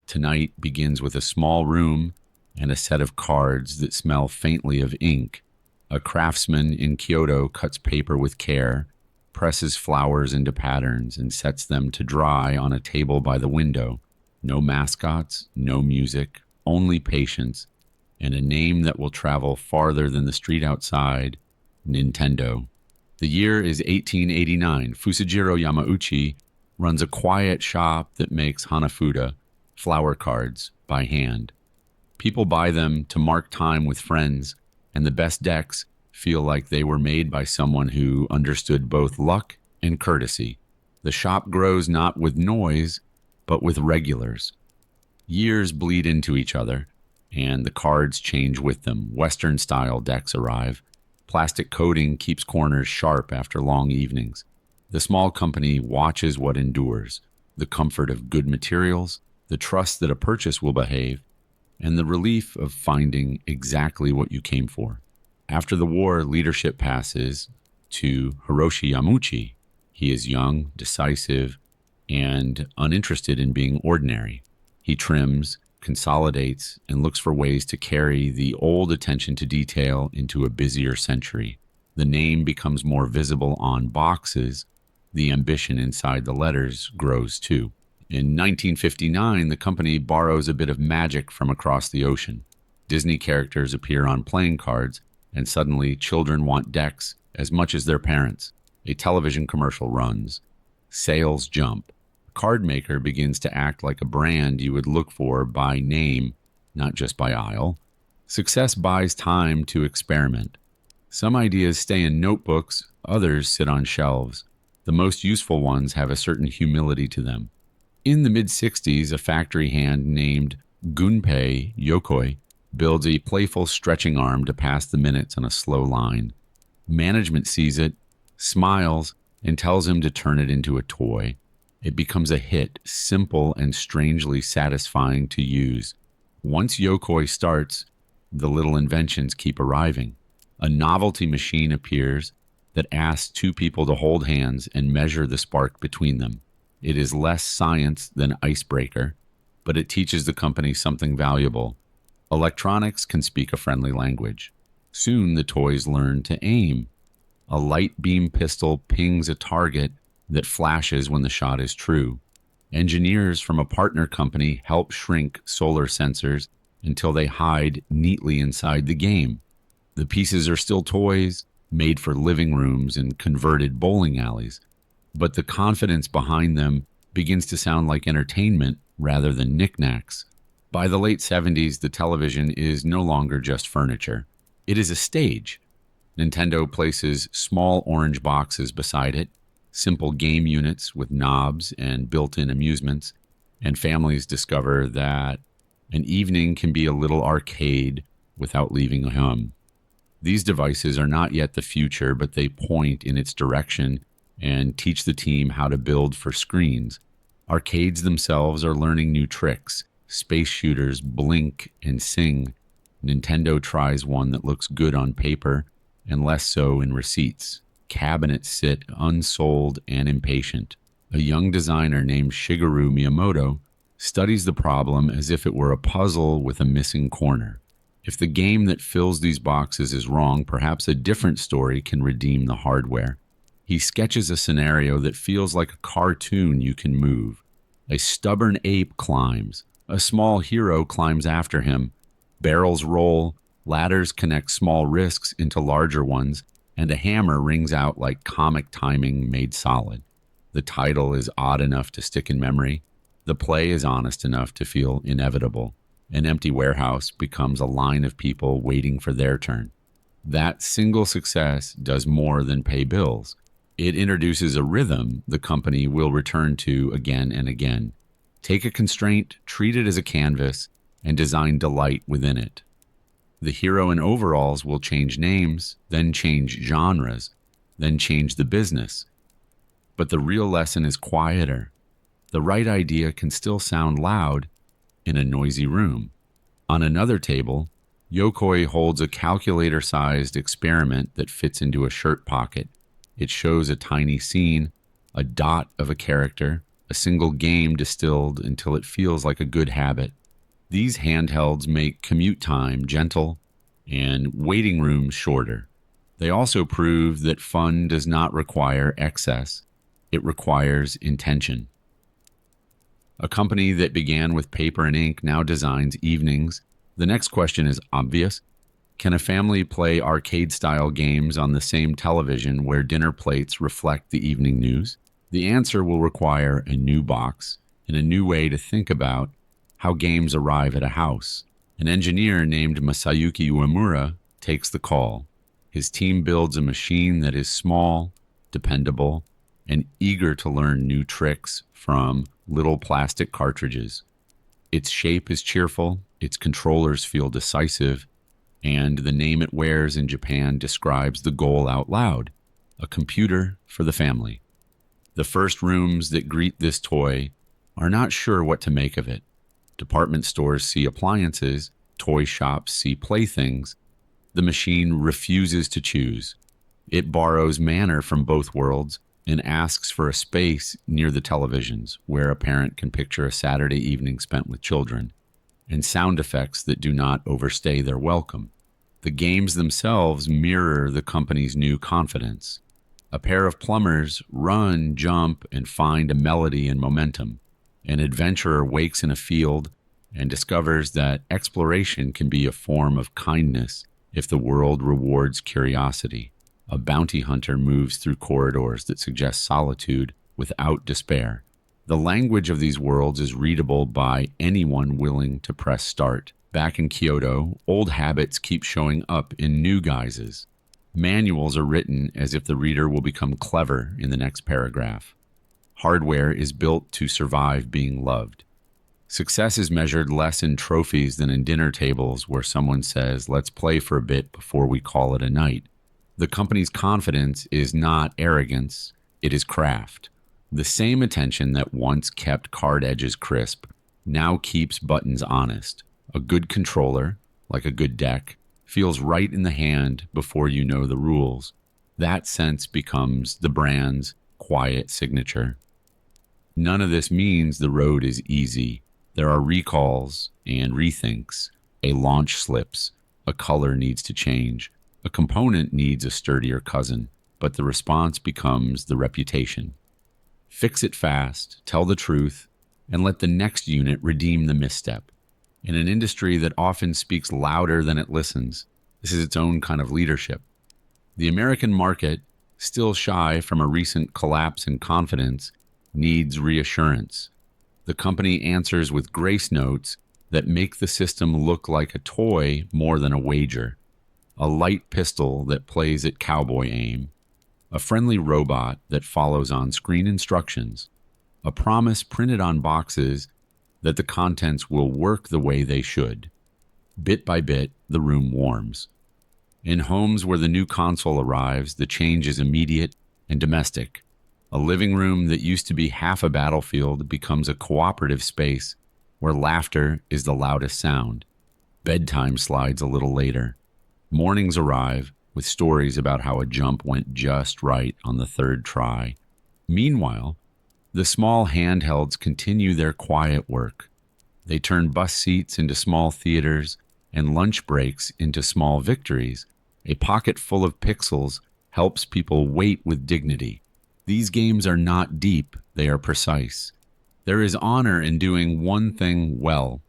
Tonight begins with a small room and a set of cards that smell faintly of ink. A craftsman in Kyoto cuts paper with care, presses flowers into patterns, and sets them to dry on a table by the window. No mascots, no music, only patience, and a name that will travel farther than the street outside: Nintendo. The year is 1889. Fusajiro Yamauchi runs a quiet shop that makes hanafuda, flower cards, by hand. People buy them to mark time with friends, and the best decks feel like they were made by someone who understood both luck and courtesy. The shop grows not with noise, but with regulars. Years bleed into each other, and the cards change with them. Western-style decks arrive. Plastic coating keeps corners sharp after long evenings. The small company watches what endures: the comfort of good materials, the trust that a purchase will behave, and the relief of finding exactly what you came for. After the war, leadership passes to Hiroshi Yamauchi. He is young, decisive, and uninterested in being ordinary. He trims, consolidates, and looks for ways to carry the old attention to detail into a busier century. The name becomes more visible on boxes. The ambition inside the letters grows too. In 1959, the company borrows a bit of magic from across the ocean. Disney characters appear on playing cards, and suddenly children want decks as much as their parents. A television commercial runs. Sales jump. A card maker begins to act like a brand you would look for by name, not just by aisle. Success buys time to experiment. Some ideas stay in notebooks, others sit on shelves. The most useful ones have a certain humility to them. In the mid-60s, a factory hand named Gunpei Yokoi builds a playful stretching arm to pass the minutes on a slow line. Management sees it, smiles, and tells him to turn it into a toy. It becomes a hit, simple and strangely satisfying to use. Once Yokoi starts, the little inventions keep arriving. A novelty machine appears that asks two people to hold hands and measure the spark between them. It is less science than icebreaker, but it teaches the company something valuable. Electronics can speak a friendly language. Soon the toys learn to aim. A light beam pistol pings a target that flashes when the shot is true. Engineers from a partner company help shrink solar sensors until they hide neatly inside the game. The pieces are still toys, made for living rooms and converted bowling alleys, but the confidence behind them begins to sound like entertainment rather than knickknacks. By the late 70s, the television is no longer just furniture. It is a stage. Nintendo places small orange boxes beside it, simple game units with knobs and built-in amusements, and families discover that an evening can be a little arcade without leaving home. These devices are not yet the future, but they point in its direction and teach the team how to build for screens. Arcades themselves are learning new tricks. Space shooters blink and sing. Nintendo tries one that looks good on paper and less so in receipts. Cabinets sit unsold and impatient. A young designer named Shigeru Miyamoto studies the problem as if it were a puzzle with a missing corner. If the game that fills these boxes is wrong, perhaps a different story can redeem the hardware. He sketches a scenario that feels like a cartoon you can move. A stubborn ape climbs. A small hero climbs after him. Barrels roll. Ladders connect small risks into larger ones, and a hammer rings out like comic timing made solid. The title is odd enough to stick in memory. The play is honest enough to feel inevitable. An empty warehouse becomes a line of people waiting for their turn. That single success does more than pay bills. It introduces a rhythm the company will return to again and again. Take a constraint, treat it as a canvas, and design delight within it. The hero in overalls will change names, then change genres, then change the business. But the real lesson is quieter. The right idea can still sound loud in a noisy room. On another table, Yokoi holds a calculator-sized experiment that fits into a shirt pocket. It shows a tiny scene, a dot of a character, a single game distilled until it feels like a good habit. These handhelds make commute time gentle and waiting rooms shorter. They also prove that fun does not require excess, it requires intention. A company that began with paper and ink now designs evenings. The next question is obvious. Can a family play arcade-style games on the same television where dinner plates reflect the evening news? The answer will require a new box and a new way to think about how games arrive at a house. An engineer named Masayuki Uemura takes the call. His team builds a machine that is small, dependable, and eager to learn new tricks from little plastic cartridges. Its shape is cheerful, its controllers feel decisive, and the name it wears in Japan describes the goal out loud: a computer for the family. The first rooms that greet this toy are not sure what to make of it. Department stores see appliances, toy shops see playthings. The machine refuses to choose. It borrows manner from both worlds and asks for a space near the televisions where a parent can picture a Saturday evening spent with children, and sound effects that do not overstay their welcome. The games themselves mirror the company's new confidence. A pair of plumbers run, jump, and find a melody and momentum. An adventurer wakes in a field and discovers that exploration can be a form of kindness if the world rewards curiosity. A bounty hunter moves through corridors that suggest solitude without despair. The language of these worlds is readable by anyone willing to press start. Back in Kyoto, old habits keep showing up in new guises. Manuals are written as if the reader will become clever in the next paragraph. Hardware is built to survive being loved. Success is measured less in trophies than in dinner tables where someone says, "Let's play for a bit before we call it a night." The company's confidence is not arrogance, it is craft. The same attention that once kept card edges crisp now keeps buttons honest. A good controller, like a good deck, feels right in the hand before you know the rules. That sense becomes the brand's quiet signature. None of this means the road is easy. There are recalls and rethinks. A launch slips. A color needs to change. A component needs a sturdier cousin, but the response becomes the reputation. Fix it fast, tell the truth, and let the next unit redeem the misstep. In an industry that often speaks louder than it listens, this is its own kind of leadership. The American market, still shy from a recent collapse in confidence, needs reassurance. The company answers with grace notes that make the system look like a toy more than a wager. A light pistol that plays at cowboy aim. A friendly robot that follows on-screen instructions. A promise printed on boxes that the contents will work the way they should. Bit by bit, the room warms. In homes where the new console arrives, the change is immediate and domestic. A living room that used to be half a battlefield becomes a cooperative space where laughter is the loudest sound. Bedtime slides a little later. Mornings arrive with stories about how a jump went just right on the third try. Meanwhile, the small handhelds continue their quiet work. They turn bus seats into small theaters and lunch breaks into small victories. A pocket full of pixels helps people wait with dignity. These games are not deep, they are precise. There is honor in doing one thing well.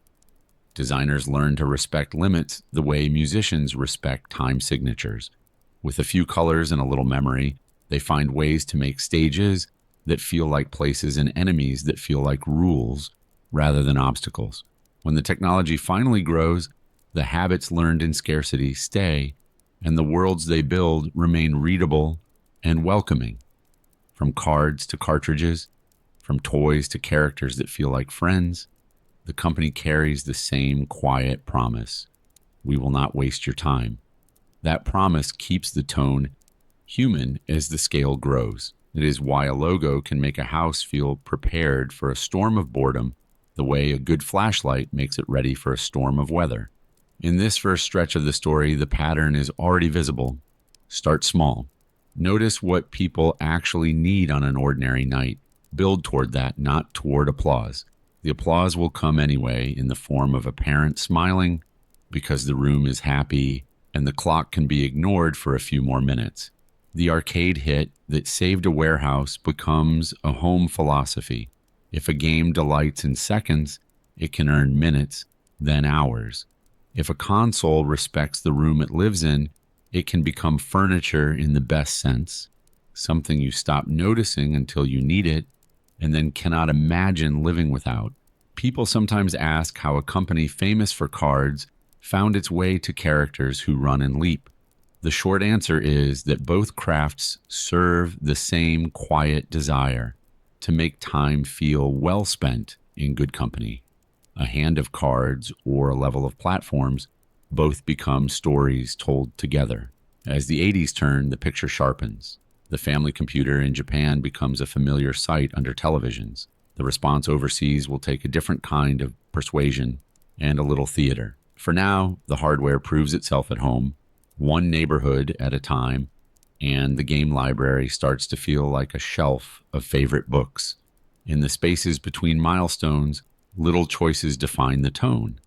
Designers learn to respect limits the way musicians respect time signatures. With a few colors and a little memory, they find ways to make stages that feel like places and enemies that feel like rules rather than obstacles. When the technology finally grows, the habits learned in scarcity stay, and the worlds they build remain readable and welcoming. From cards to cartridges, from toys to characters that feel like friends, the company carries the same quiet promise: we will not waste your time. That promise keeps the tone human as the scale grows. It is why a logo can make a house feel prepared for a storm of boredom, the way a good flashlight makes it ready for a storm of weather. In this first stretch of the story, the pattern is already visible. Start small. Notice what people actually need on an ordinary night. Build toward that, not toward applause. The applause will come anyway in the form of a parent smiling because the room is happy and the clock can be ignored for a few more minutes. The arcade hit that saved a warehouse becomes a home philosophy. If a game delights in seconds, it can earn minutes, then hours. If a console respects the room it lives in, it can become furniture in the best sense, something you stop noticing until you need it and then cannot imagine living without. People sometimes ask how a company famous for cards found its way to characters who run and leap. The short answer is that both crafts serve the same quiet desire to make time feel well spent in good company. A hand of cards or a level of platforms both become stories told together. As the 80s turn, the picture sharpens. The family computer in Japan becomes a familiar sight under televisions. The response overseas will take a different kind of persuasion and a little theater. For now, the hardware proves itself at home, one neighborhood at a time, and the game library starts to feel like a shelf of favorite books. In the spaces between milestones, little choices define the tone.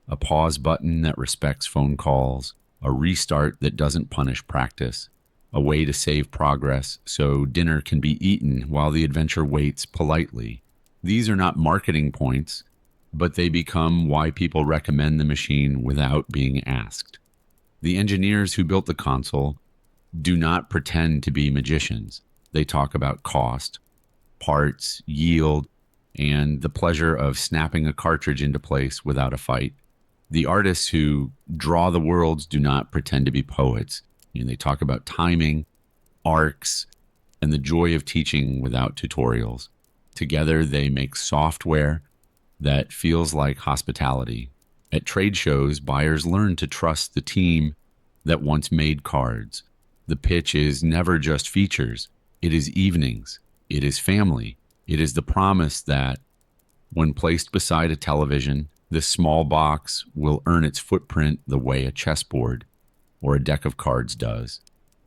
A pause button that respects phone calls, a restart that doesn't punish practice, a way to save progress so dinner can be eaten while the adventure waits politely. These are not marketing points, but they become why people recommend the machine without being asked. The engineers who built the console do not pretend to be magicians. They talk about cost, parts, yield, and the pleasure of snapping a cartridge into place without a fight. The artists who draw the worlds do not pretend to be poets. They talk about timing, arcs, and the joy of teaching without tutorials. Together, they make software that feels like hospitality. At trade shows, buyers learn to trust the team that once made cards. The pitch is never just features. It is evenings. It is family. It is the promise that when placed beside a television, this small box will earn its footprint the way a chessboard or a deck of cards does,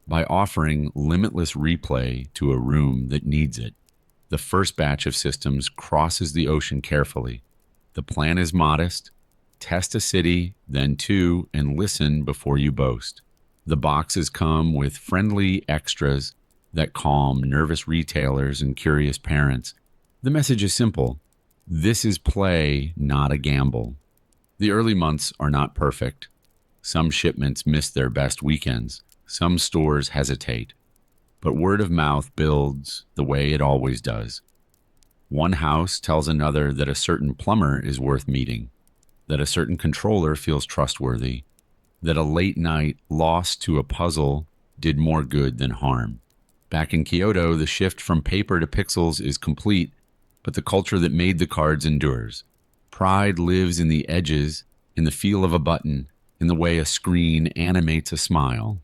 by offering limitless replay to a room that needs it. The first batch of systems crosses the ocean carefully. The plan is modest: test a city, then two, and listen before you boast. The boxes come with friendly extras that calm nervous retailers and curious parents. The message is simple: this is play, not a gamble. The early months are not perfect. Some shipments miss their best weekends. Some stores hesitate. But word of mouth builds the way it always does. One house tells another that a certain plumber is worth meeting, that a certain controller feels trustworthy, that a late night lost to a puzzle did more good than harm. Back in Kyoto, the shift from paper to pixels is complete, but the culture that made the cards endures. Pride lives in the edges, in the feel of a button, in the way a screen animates a smile.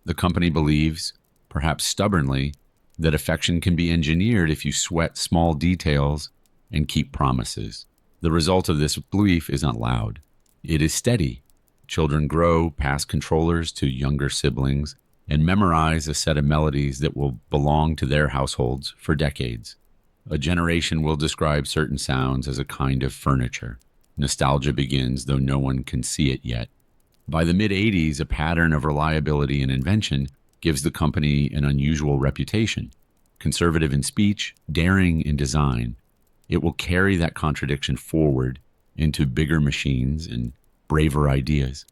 The company believes, perhaps stubbornly, that affection can be engineered if you sweat small details and keep promises. The result of this belief is not loud. It is steady. Children grow, pass controllers to younger siblings, and memorize a set of melodies that will belong to their households for decades. A generation will describe certain sounds as a kind of furniture. Nostalgia begins, though no one can see it yet. By the mid-'80s, a pattern of reliability and invention gives the company an unusual reputation. Conservative in speech, daring in design, it will carry that contradiction forward into bigger machines and braver ideas.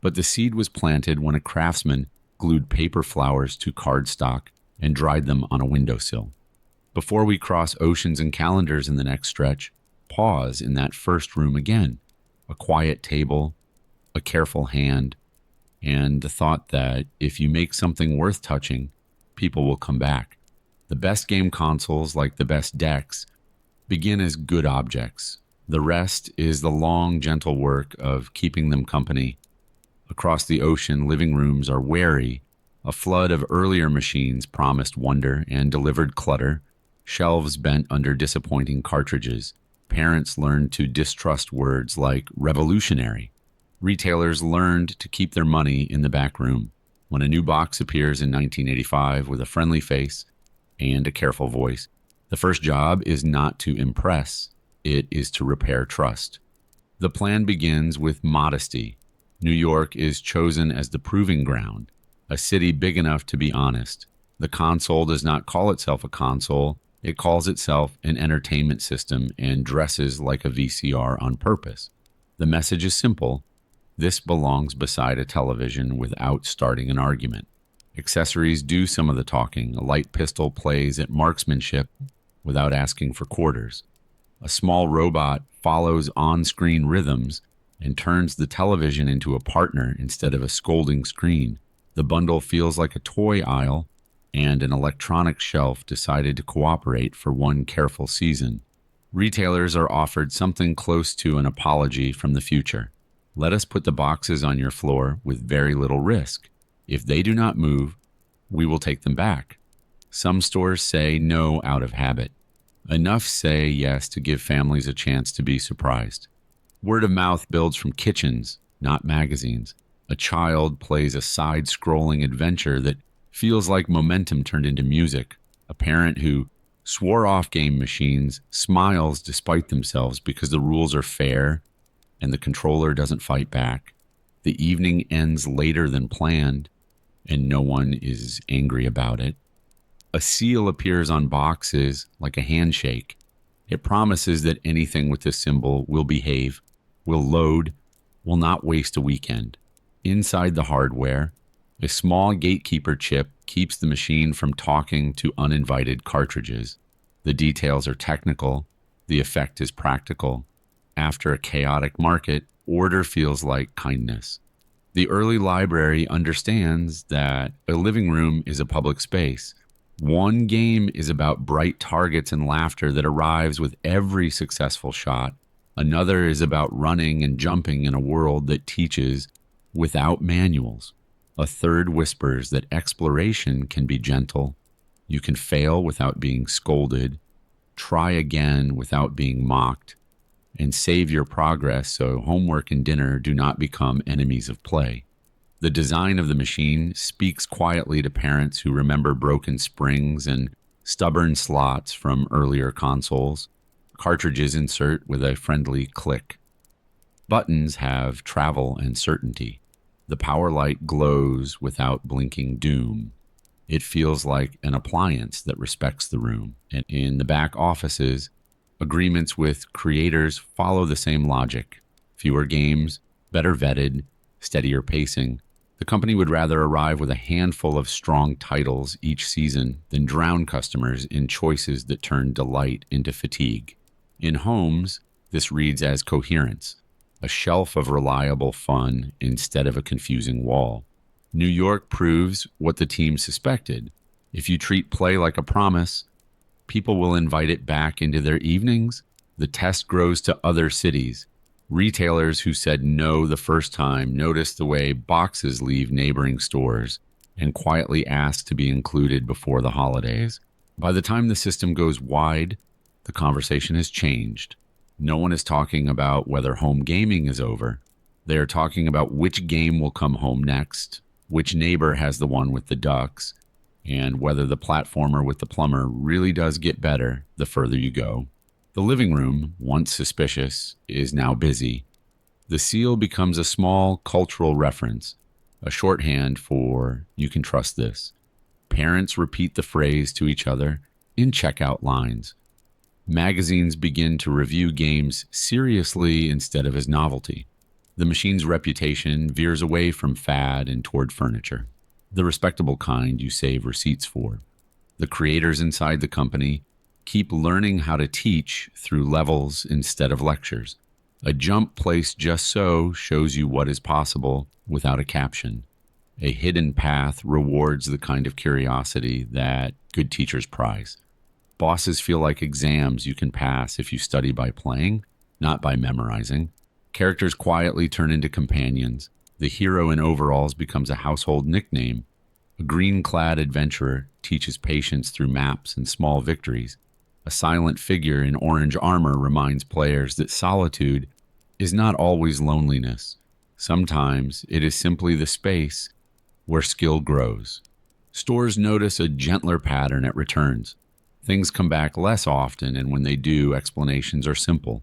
But the seed was planted when a craftsman glued paper flowers to cardstock and dried them on a windowsill. Before we cross oceans and calendars in the next stretch, pause in that first room again. A quiet table, a careful hand, and the thought that if you make something worth touching, people will come back. The best game consoles, like the best decks, begin as good objects. The rest is the long, gentle work of keeping them company. Across the ocean, living rooms are wary. A flood of earlier machines promised wonder and delivered clutter. Shelves bent under disappointing cartridges. Parents learned to distrust words like revolutionary. Retailers learned to keep their money in the back room. When a new box appears in 1985 with a friendly face and a careful voice, The first job is not to impress, it is to repair trust. The plan begins with modesty. New York is chosen as the proving ground, a city big enough to be honest. The console does not call itself a console, it calls itself an entertainment system and dresses like a VCR on purpose. The message is simple: this belongs beside a television without starting an argument. Accessories do some of the talking. A light pistol plays at marksmanship without asking for quarters. A small robot follows on-screen rhythms and turns the television into a partner instead of a scolding screen. The bundle feels like a toy aisle, and an electronics shelf decided to cooperate for one careful season. Retailers are offered something close to an apology from the future. Let us put the boxes on your floor with very little risk. If they do not move, we will take them back. Some stores say no out of habit. Enough say yes to give families a chance to be surprised. Word of mouth builds from kitchens, not magazines. A child plays a side-scrolling adventure that feels like momentum turned into music. A parent who swore off game machines smiles despite themselves because the rules are fair and the controller doesn't fight back. The evening ends later than planned, and no one is angry about it. A seal appears on boxes like a handshake. It promises that anything with this symbol will behave, will load, will not waste a weekend. Inside the hardware, a small gatekeeper chip keeps the machine from talking to uninvited cartridges. The details are technical, the effect is practical. After a chaotic market, order feels like kindness. The early library understands that a living room is a public space. One game is about bright targets and laughter that arrives with every successful shot. Another is about running and jumping in a world that teaches without manuals. A third whispers that exploration can be gentle. You can fail without being scolded, try again without being mocked, and save your progress so homework and dinner do not become enemies of play. The design of the machine speaks quietly to parents who remember broken springs and stubborn slots from earlier consoles. Cartridges insert with a friendly click. Buttons have travel and certainty. The power light glows without blinking doom. It feels like an appliance that respects the room. And in the back offices, agreements with creators follow the same logic. Fewer games, better vetted, steadier pacing. The company would rather arrive with a handful of strong titles each season than drown customers in choices that turn delight into fatigue. In homes, this reads as coherence, a shelf of reliable fun instead of a confusing wall. New York proves what the team suspected. If you treat play like a promise, people will invite it back into their evenings. The test grows to other cities. Retailers who said no the first time notice the way boxes leave neighboring stores and quietly ask to be included before the holidays. By the time the system goes wide, the conversation has changed. No one is talking about whether home gaming is over. They are talking about which game will come home next, which neighbor has the one with the ducks, and whether the platformer with the plumber really does get better the further you go. The living room, once suspicious, is now busy. The seal becomes a small cultural reference, a shorthand for "you can trust this." Parents repeat the phrase to each other in checkout lines. Magazines begin to review games seriously instead of as novelty. The machine's reputation veers away from fad and toward furniture, the respectable kind you save receipts for. The creators inside the company keep learning how to teach through levels instead of lectures. A jump placed just so shows you what is possible without a caption. A hidden path rewards the kind of curiosity that good teachers prize. Bosses feel like exams you can pass if you study by playing, not by memorizing. Characters quietly turn into companions. The hero in overalls becomes a household nickname. A green-clad adventurer teaches patience through maps and small victories. A silent figure in orange armor reminds players that solitude is not always loneliness. Sometimes it is simply the space where skill grows. Stores notice a gentler pattern at returns. Things come back less often, and when they do, explanations are simple.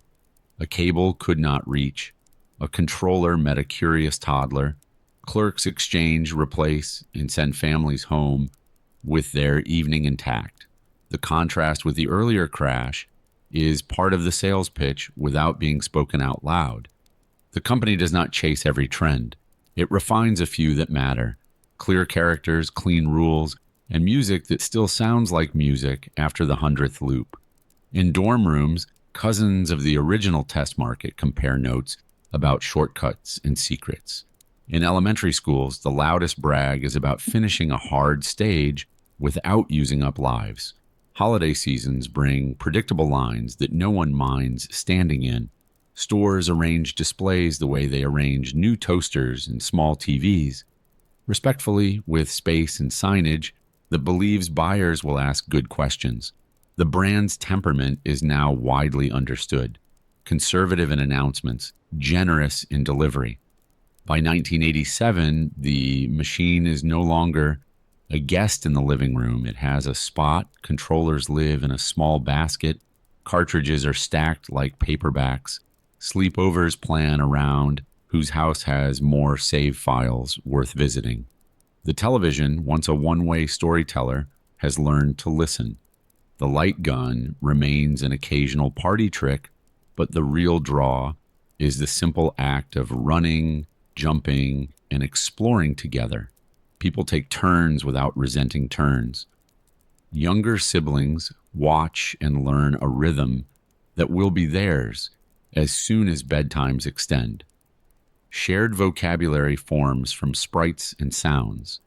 A cable could not reach. A controller met a curious toddler. Clerks exchange, replace, and send families home with their evening intact. The contrast with the earlier crash is part of the sales pitch without being spoken out loud. The company does not chase every trend. It refines a few that matter. Clear characters, clean rules, and music that still sounds like music after the 100th loop. In dorm rooms, cousins of the original test market compare notes about shortcuts and secrets. In elementary schools, the loudest brag is about finishing a hard stage without using up lives. Holiday seasons bring predictable lines that no one minds standing in. Stores arrange displays the way they arrange new toasters and small TVs, respectfully with space and signage that believes buyers will ask good questions. The brand's temperament is now widely understood. Conservative in announcements, generous in delivery. By 1987, the machine is no longer a guest in the living room. It has a spot, controllers live in a small basket, cartridges are stacked like paperbacks, sleepovers plan around whose house has more save files worth visiting. The television, once a one-way storyteller, has learned to listen. The light gun remains an occasional party trick, but the real draw is the simple act of running, jumping, and exploring together. People take turns without resenting turns. Younger siblings watch and learn a rhythm that will be theirs as soon as bedtimes extend. Shared vocabulary forms from sprites and sounds.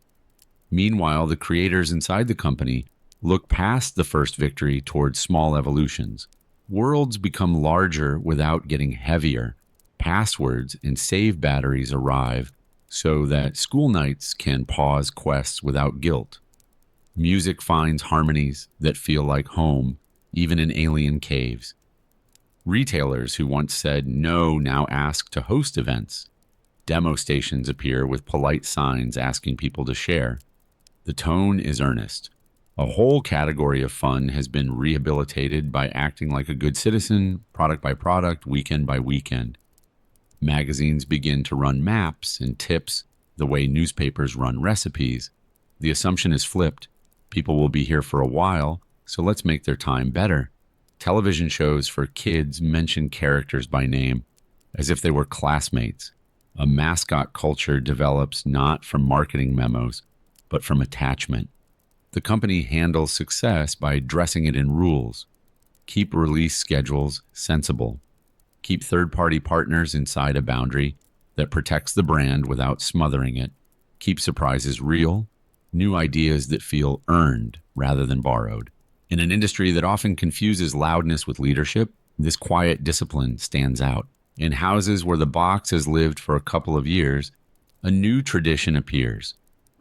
Meanwhile, the creators inside the company look past the first victory towards small evolutions. Worlds become larger without getting heavier. Passwords and save batteries arrive so that school nights can pause quests without guilt. Music finds harmonies that feel like home, even in alien caves. Retailers who once said no now ask to host events. Demo stations appear with polite signs asking people to share. The tone is earnest. A whole category of fun has been rehabilitated by acting like a good citizen, product by product, weekend by weekend. Magazines begin to run maps and tips the way newspapers run recipes. The assumption is flipped. People will be here for a while, so let's make their time better. Television shows for kids mention characters by name as if they were classmates. A mascot culture develops not from marketing memos, but from attachment. The company handles success by dressing it in rules. Keep release schedules sensible. Keep third-party partners inside a boundary that protects the brand without smothering it. Keep surprises real, new ideas that feel earned rather than borrowed. In an industry that often confuses loudness with leadership, this quiet discipline stands out. In houses where the box has lived for a couple of years, a new tradition appears.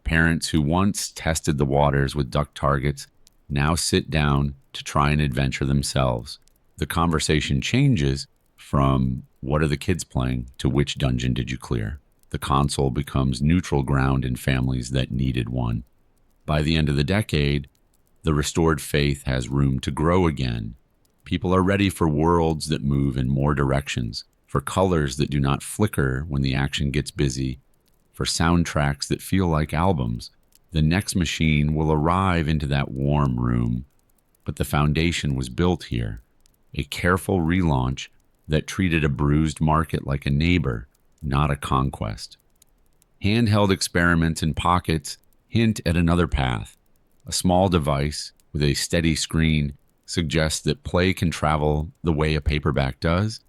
Parents who once tested the waters with duck targets now sit down to try an adventure themselves. The conversation changes from "what are the kids playing" to "which dungeon did you clear?" The console becomes neutral ground in families that needed one. By the end of the decade, the restored faith has room to grow again. People are ready for worlds that move in more directions, for colors that do not flicker when the action gets busy, for soundtracks that feel like albums. The next machine will arrive into that warm room, but the foundation was built here. A careful relaunch that treated a bruised market like a neighbor, not a conquest. Handheld experiments in pockets hint at another path. A small device with a steady screen suggests that play can travel the way a paperback does.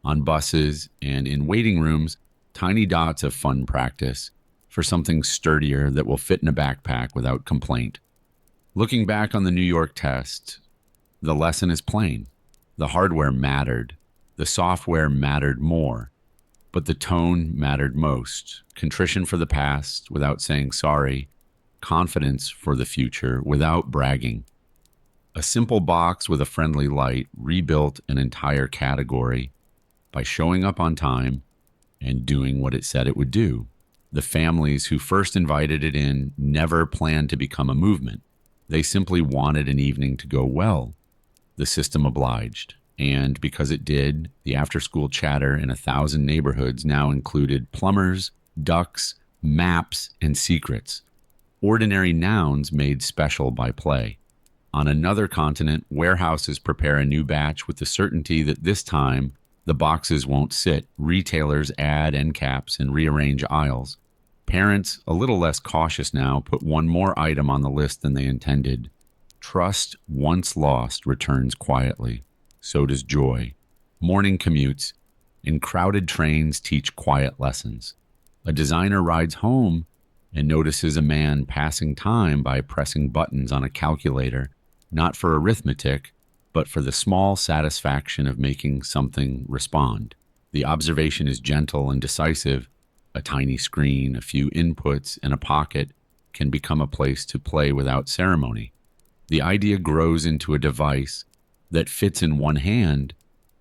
On buses and in waiting rooms, tiny dots of fun practice for something sturdier that will fit in a backpack without complaint. Looking back on the New York test, the lesson is plain. The hardware mattered. The software mattered more. But the tone mattered most. Contrition for the past without saying sorry. Confidence for the future without bragging. A simple box with a friendly light rebuilt an entire category by showing up on time and doing what it said it would do. The families who first invited it in never planned to become a movement. They simply wanted an evening to go well. The system obliged. And because it did, the after school chatter in 1,000 neighborhoods now included plumbers, ducks, maps, and secrets. Ordinary nouns made special by play. On another continent, warehouses prepare a new batch with the certainty that this time the boxes won't sit. Retailers add end caps and rearrange aisles. Parents, a little less cautious now, put one more item on the list than they intended. Trust, once lost, returns quietly. So does joy. Morning commutes and crowded trains teach quiet lessons. A designer rides home and notices a man passing time by pressing buttons on a calculator, not for arithmetic, but for the small satisfaction of making something respond. The observation is gentle and decisive. A tiny screen, a few inputs, and a pocket can become a place to play without ceremony. The idea grows into a device that fits in one hand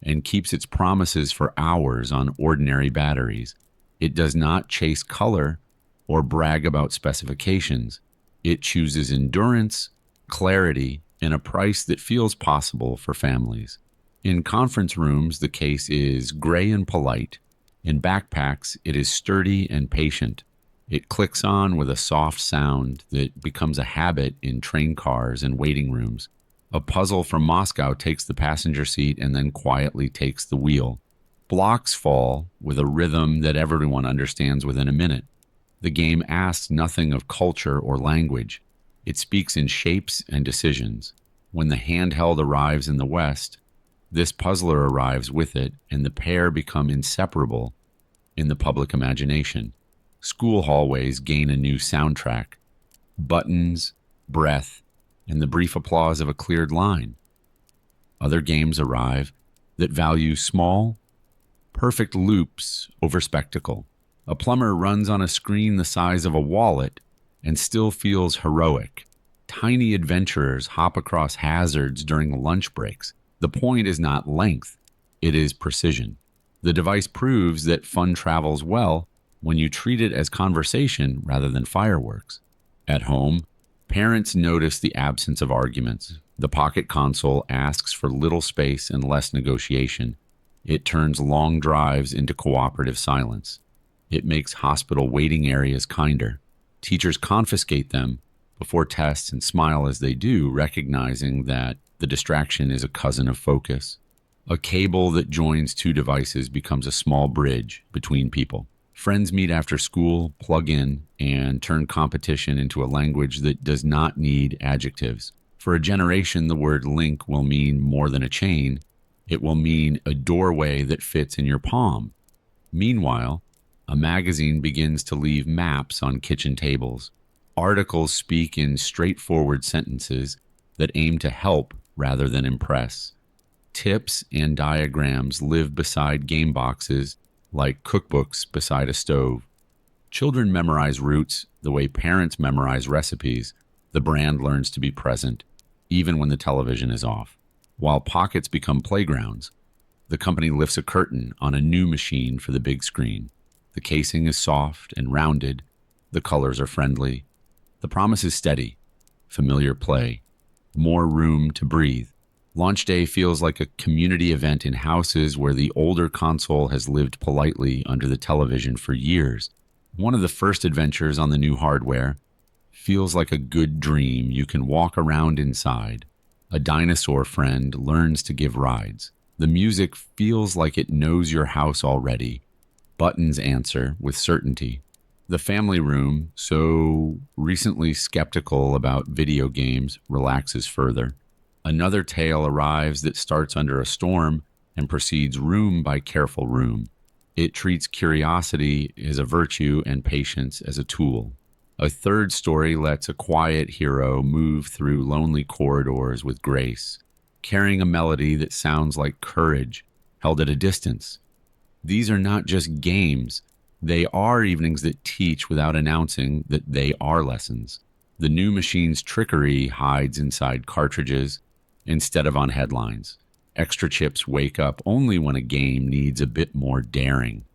and keeps its promises for hours on ordinary batteries. It does not chase color or brag about specifications. It chooses endurance, clarity, and a price that feels possible for families. In conference rooms, the case is gray and polite. In backpacks, it is sturdy and patient. It clicks on with a soft sound that becomes a habit in train cars and waiting rooms. A puzzle from Moscow takes the passenger seat and then quietly takes the wheel. Blocks fall with a rhythm that everyone understands within a minute. The game asks nothing of culture or language. It speaks in shapes and decisions. When the handheld arrives in the West, this puzzler arrives with it, and the pair become inseparable in the public imagination. School hallways gain a new soundtrack. Buttons, breath, and the brief applause of a cleared line. Other games arrive that value small, perfect loops over spectacle. A plumber runs on a screen the size of a wallet and still feels heroic. Tiny adventurers hop across hazards during lunch breaks. The point is not length, it is precision. The device proves that fun travels well when you treat it as conversation rather than fireworks. At home, parents notice the absence of arguments. The pocket console asks for little space and less negotiation. It turns long drives into cooperative silence. It makes hospital waiting areas kinder. Teachers confiscate them before tests and smile as they do, recognizing that the distraction is a cousin of focus. A cable that joins two devices becomes a small bridge between people. Friends meet after school, plug in, and turn competition into a language that does not need adjectives. For a generation, the word link will mean more than a chain. It will mean a doorway that fits in your palm. Meanwhile, a magazine begins to leave maps on kitchen tables. Articles speak in straightforward sentences that aim to help rather than impress. Tips and diagrams live beside game boxes like cookbooks beside a stove. Children memorize routes the way parents memorize recipes. The brand learns to be present, even when the television is off. While pockets become playgrounds, the company lifts a curtain on a new machine for the big screen. The casing is soft and rounded. The colors are friendly. The promise is steady, familiar play, more room to breathe. Launch day feels like a community event in houses where the older console has lived politely under the television for years. One of the first adventures on the new hardware feels like a good dream you can walk around inside. A dinosaur friend learns to give rides. The music feels like it knows your house already. Buttons answer with certainty. The family room, so recently skeptical about video games, relaxes further. Another tale arrives that starts under a storm and proceeds room by careful room. It treats curiosity as a virtue and patience as a tool. A third story lets a quiet hero move through lonely corridors with grace, carrying a melody that sounds like courage held at a distance. These are not just games. They are evenings that teach without announcing that they are lessons. The new machine's trickery hides inside cartridges instead of on headlines. Extra chips wake up only when a game needs a bit more daring.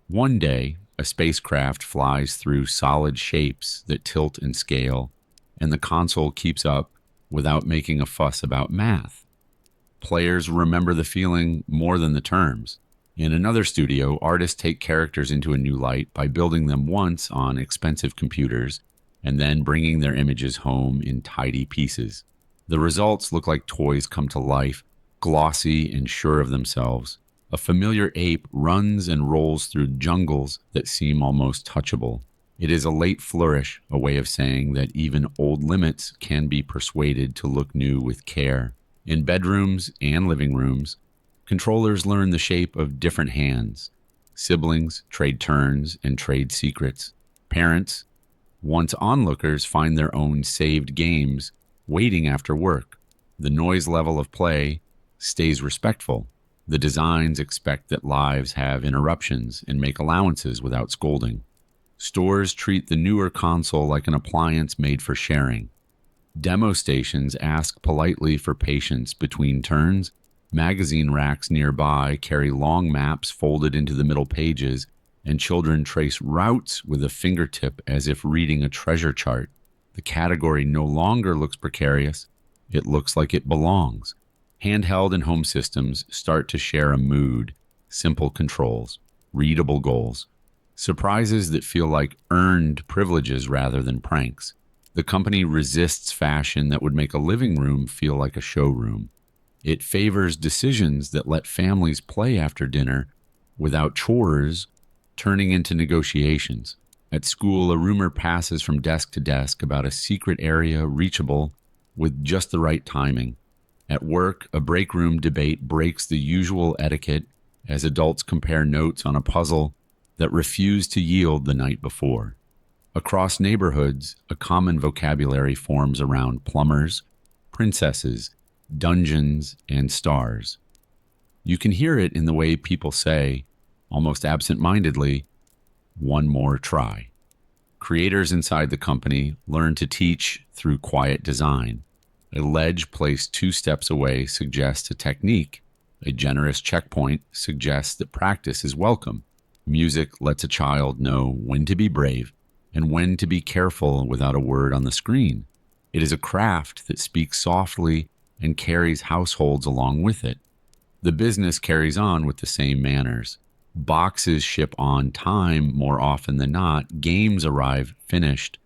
One day, a spacecraft flies through solid shapes that tilt and scale, and the console keeps up without making a fuss about math. Players remember the feeling more than the terms. In another studio, artists take characters into a new light by building them once on expensive computers and then bringing their images home in tidy pieces. The results look like toys come to life, glossy and sure of themselves. A familiar ape runs and rolls through jungles that seem almost touchable. It is a late flourish, a way of saying that even old limits can be persuaded to look new with care. In bedrooms and living rooms, controllers learn the shape of different hands. Siblings trade turns and trade secrets. Parents, once onlookers, find their own saved games waiting after work. The noise level of play stays respectful. The designs expect that lives have interruptions and make allowances without scolding. Stores treat the newer console like an appliance made for sharing. Demo stations ask politely for patience between turns. Magazine racks nearby carry long maps folded into the middle pages, and children trace routes with a fingertip as if reading a treasure chart. The category no longer looks precarious. It looks like it belongs. Handheld and home systems start to share a mood, simple controls, readable goals, surprises that feel like earned privileges rather than pranks. The company resists fashion that would make a living room feel like a showroom. It favors decisions that let families play after dinner without chores turning into negotiations. At school, a rumor passes from desk to desk about a secret area reachable with just the right timing. At work, a break room debate breaks the usual etiquette as adults compare notes on a puzzle that refused to yield the night before. Across neighborhoods, a common vocabulary forms around plumbers, princesses, dungeons, and stars. You can hear it in the way people say, almost absent-mindedly, "One more try." Creators inside the company learn to teach through quiet design. A ledge placed 2 steps away suggests a technique. A generous checkpoint suggests that practice is welcome. Music lets a child know when to be brave and when to be careful without a word on the screen. It is a craft that speaks softly and carries households along with it. The business carries on with the same manners. Boxes ship on time more often than not. Games arrive finished.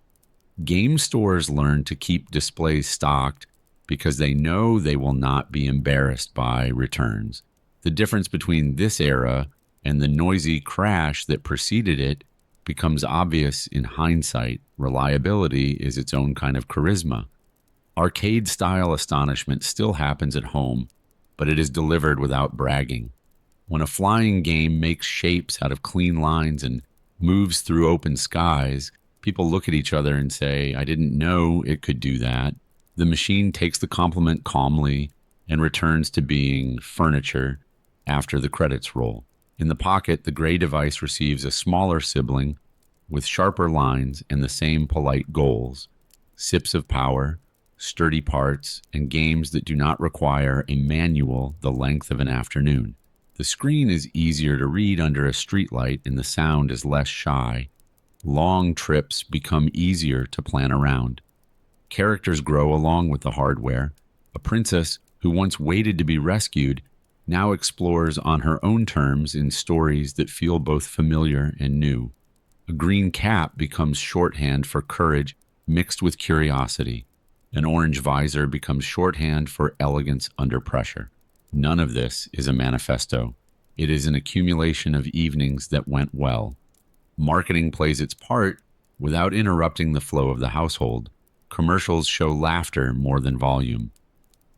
Game stores learn to keep displays stocked because they know they will not be embarrassed by returns. The difference between this era and the noisy crash that preceded it becomes obvious in hindsight. Reliability is its own kind of charisma. Arcade-style astonishment still happens at home, but it is delivered without bragging. When a flying game makes shapes out of clean lines and moves through open skies, people look at each other and say, "I didn't know it could do that." The machine takes the compliment calmly and returns to being furniture after the credits roll. In the pocket, the gray device receives a smaller sibling with sharper lines and the same polite goals: sips of power, sturdy parts, and games that do not require a manual the length of an afternoon. The screen is easier to read under a streetlight and the sound is less shy. Long trips become easier to plan around. Characters grow along with the hardware. A princess who once waited to be rescued now explores on her own terms in stories that feel both familiar and new. A green cap becomes shorthand for courage mixed with curiosity. An orange visor becomes shorthand for elegance under pressure. None of this is a manifesto. It is an accumulation of evenings that went well. Marketing plays its part without interrupting the flow of the household. Commercials show laughter more than volume.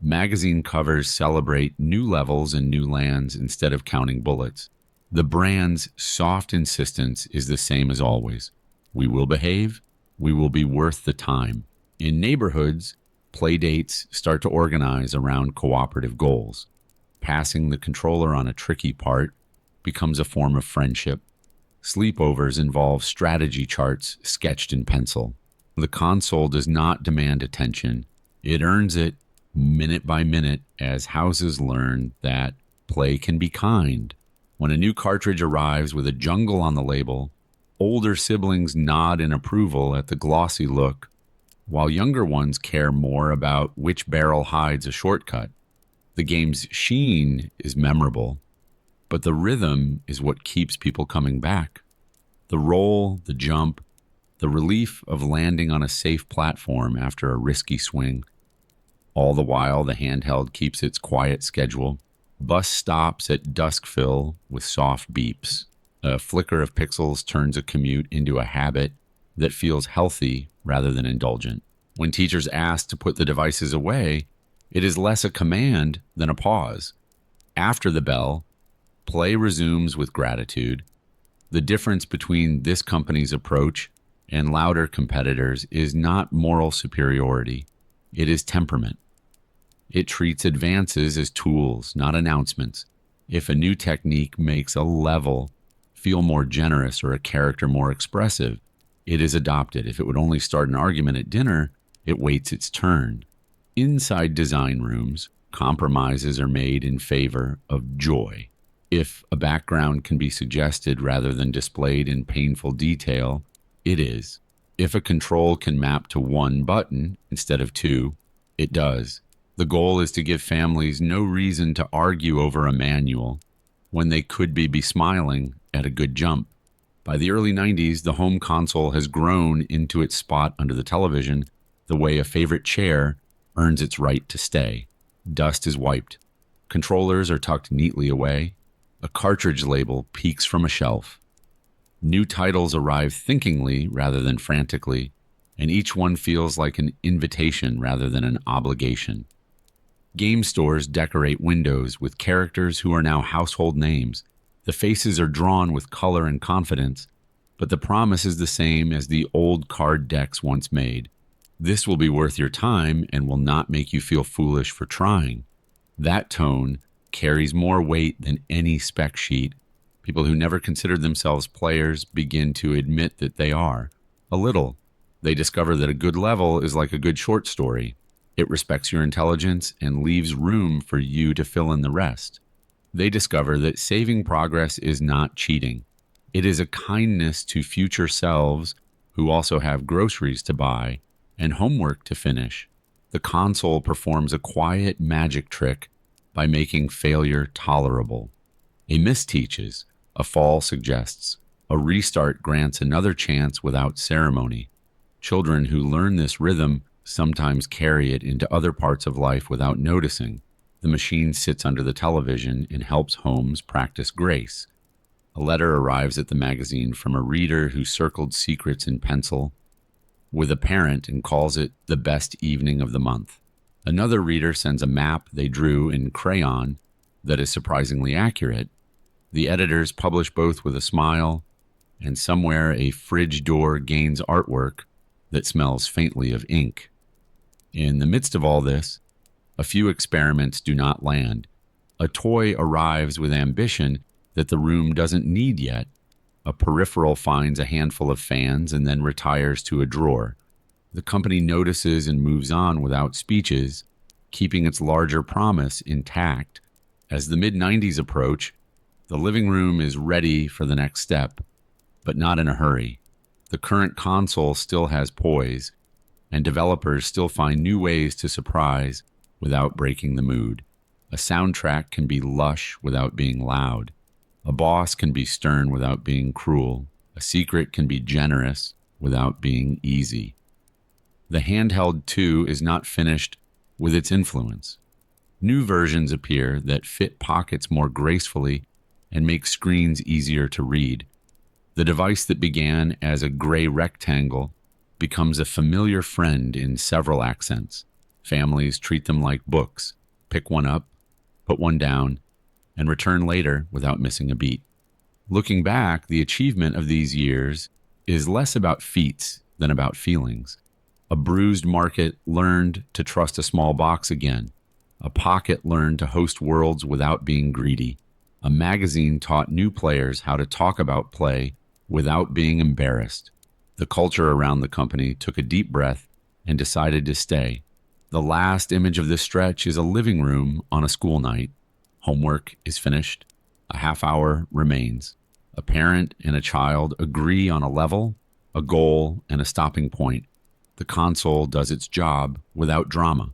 Magazine covers celebrate new levels and new lands instead of counting bullets. The brand's soft insistence is the same as always. We will behave. We will be worth the time. In neighborhoods, play dates start to organize around cooperative goals. Passing the controller on a tricky part becomes a form of friendship. Sleepovers involve strategy charts sketched in pencil. The console does not demand attention. It earns it minute by minute as houses learn that play can be kind. When a new cartridge arrives with a jungle on the label, older siblings nod in approval at the glossy look. while younger ones care more about which barrel hides a shortcut. The game's sheen is memorable, but the rhythm is what keeps people coming back. The roll, the jump, the relief of landing on a safe platform after a risky swing. All the while, the handheld keeps its quiet schedule. Bus stops at duskfill with soft beeps. A flicker of pixels turns a commute into a habit that feels healthy rather than indulgent. When teachers ask to put the devices away, it is less a command than a pause. After the bell, play resumes with gratitude. The difference between this company's approach and louder competitors is not moral superiority, it is temperament. It treats advances as tools, not announcements. If a new technique makes a level feel more generous or a character more expressive, it is adopted. If it would only start an argument at dinner, it waits its turn. Inside design rooms, compromises are made in favor of joy. If a background can be suggested rather than displayed in painful detail, it is. If a control can map to one button instead of two, it does. The goal is to give families no reason to argue over a manual when they could be smiling at a good jump. By the early 90s, the home console has grown into its spot under the television the way a favorite chair earns its right to stay. Dust is wiped. Controllers are tucked neatly away. A cartridge label peeks from a shelf. New titles arrive thinkingly rather than frantically, and each one feels like an invitation rather than an obligation. Game stores decorate windows with characters who are now household names. The faces are drawn with color and confidence, but the promise is the same as the old card decks once made. This will be worth your time and will not make you feel foolish for trying. That tone carries more weight than any spec sheet. People who never considered themselves players begin to admit that they are. A little. They discover that a good level is like a good short story. It respects your intelligence and leaves room for you to fill in the rest. They discover that saving progress is not cheating. It is a kindness to future selves who also have groceries to buy and homework to finish. The console performs a quiet magic trick by making failure tolerable. A miss teaches, a fall suggests, a restart grants another chance without ceremony. Children who learn this rhythm sometimes carry it into other parts of life without noticing. The machine sits under the television and helps homes practice grace. A letter arrives at the magazine from a reader who circled secrets in pencil with a parent and calls it the best evening of the month. Another reader sends a map they drew in crayon that is surprisingly accurate. The editors publish both with a smile, and somewhere a fridge door gains artwork that smells faintly of ink. In the midst of all this, a few experiments do not land. A toy arrives with ambition that the room doesn't need yet. A peripheral finds a handful of fans and then retires to a drawer. The company notices and moves on without speeches, keeping its larger promise intact. As the mid-90s approach, the living room is ready for the next step, but not in a hurry. The current console still has poise, and developers still find new ways to surprise without breaking the mood. A soundtrack can be lush without being loud. A boss can be stern without being cruel. A secret can be generous without being easy. The handheld, too, is not finished with its influence. New versions appear that fit pockets more gracefully and make screens easier to read. The device that began as a gray rectangle becomes a familiar friend in several accents. Families treat them like books. Pick one up, put one down, and return later without missing a beat. Looking back, the achievement of these years is less about feats than about feelings. A bruised market learned to trust a small box again. A pocket learned to host worlds without being greedy. A magazine taught new players how to talk about play without being embarrassed. The culture around the company took a deep breath and decided to stay. The last image of this stretch is a living room on a school night. Homework is finished. A half hour remains. A parent and a child agree on a level, a goal, and a stopping point. The console does its job without drama.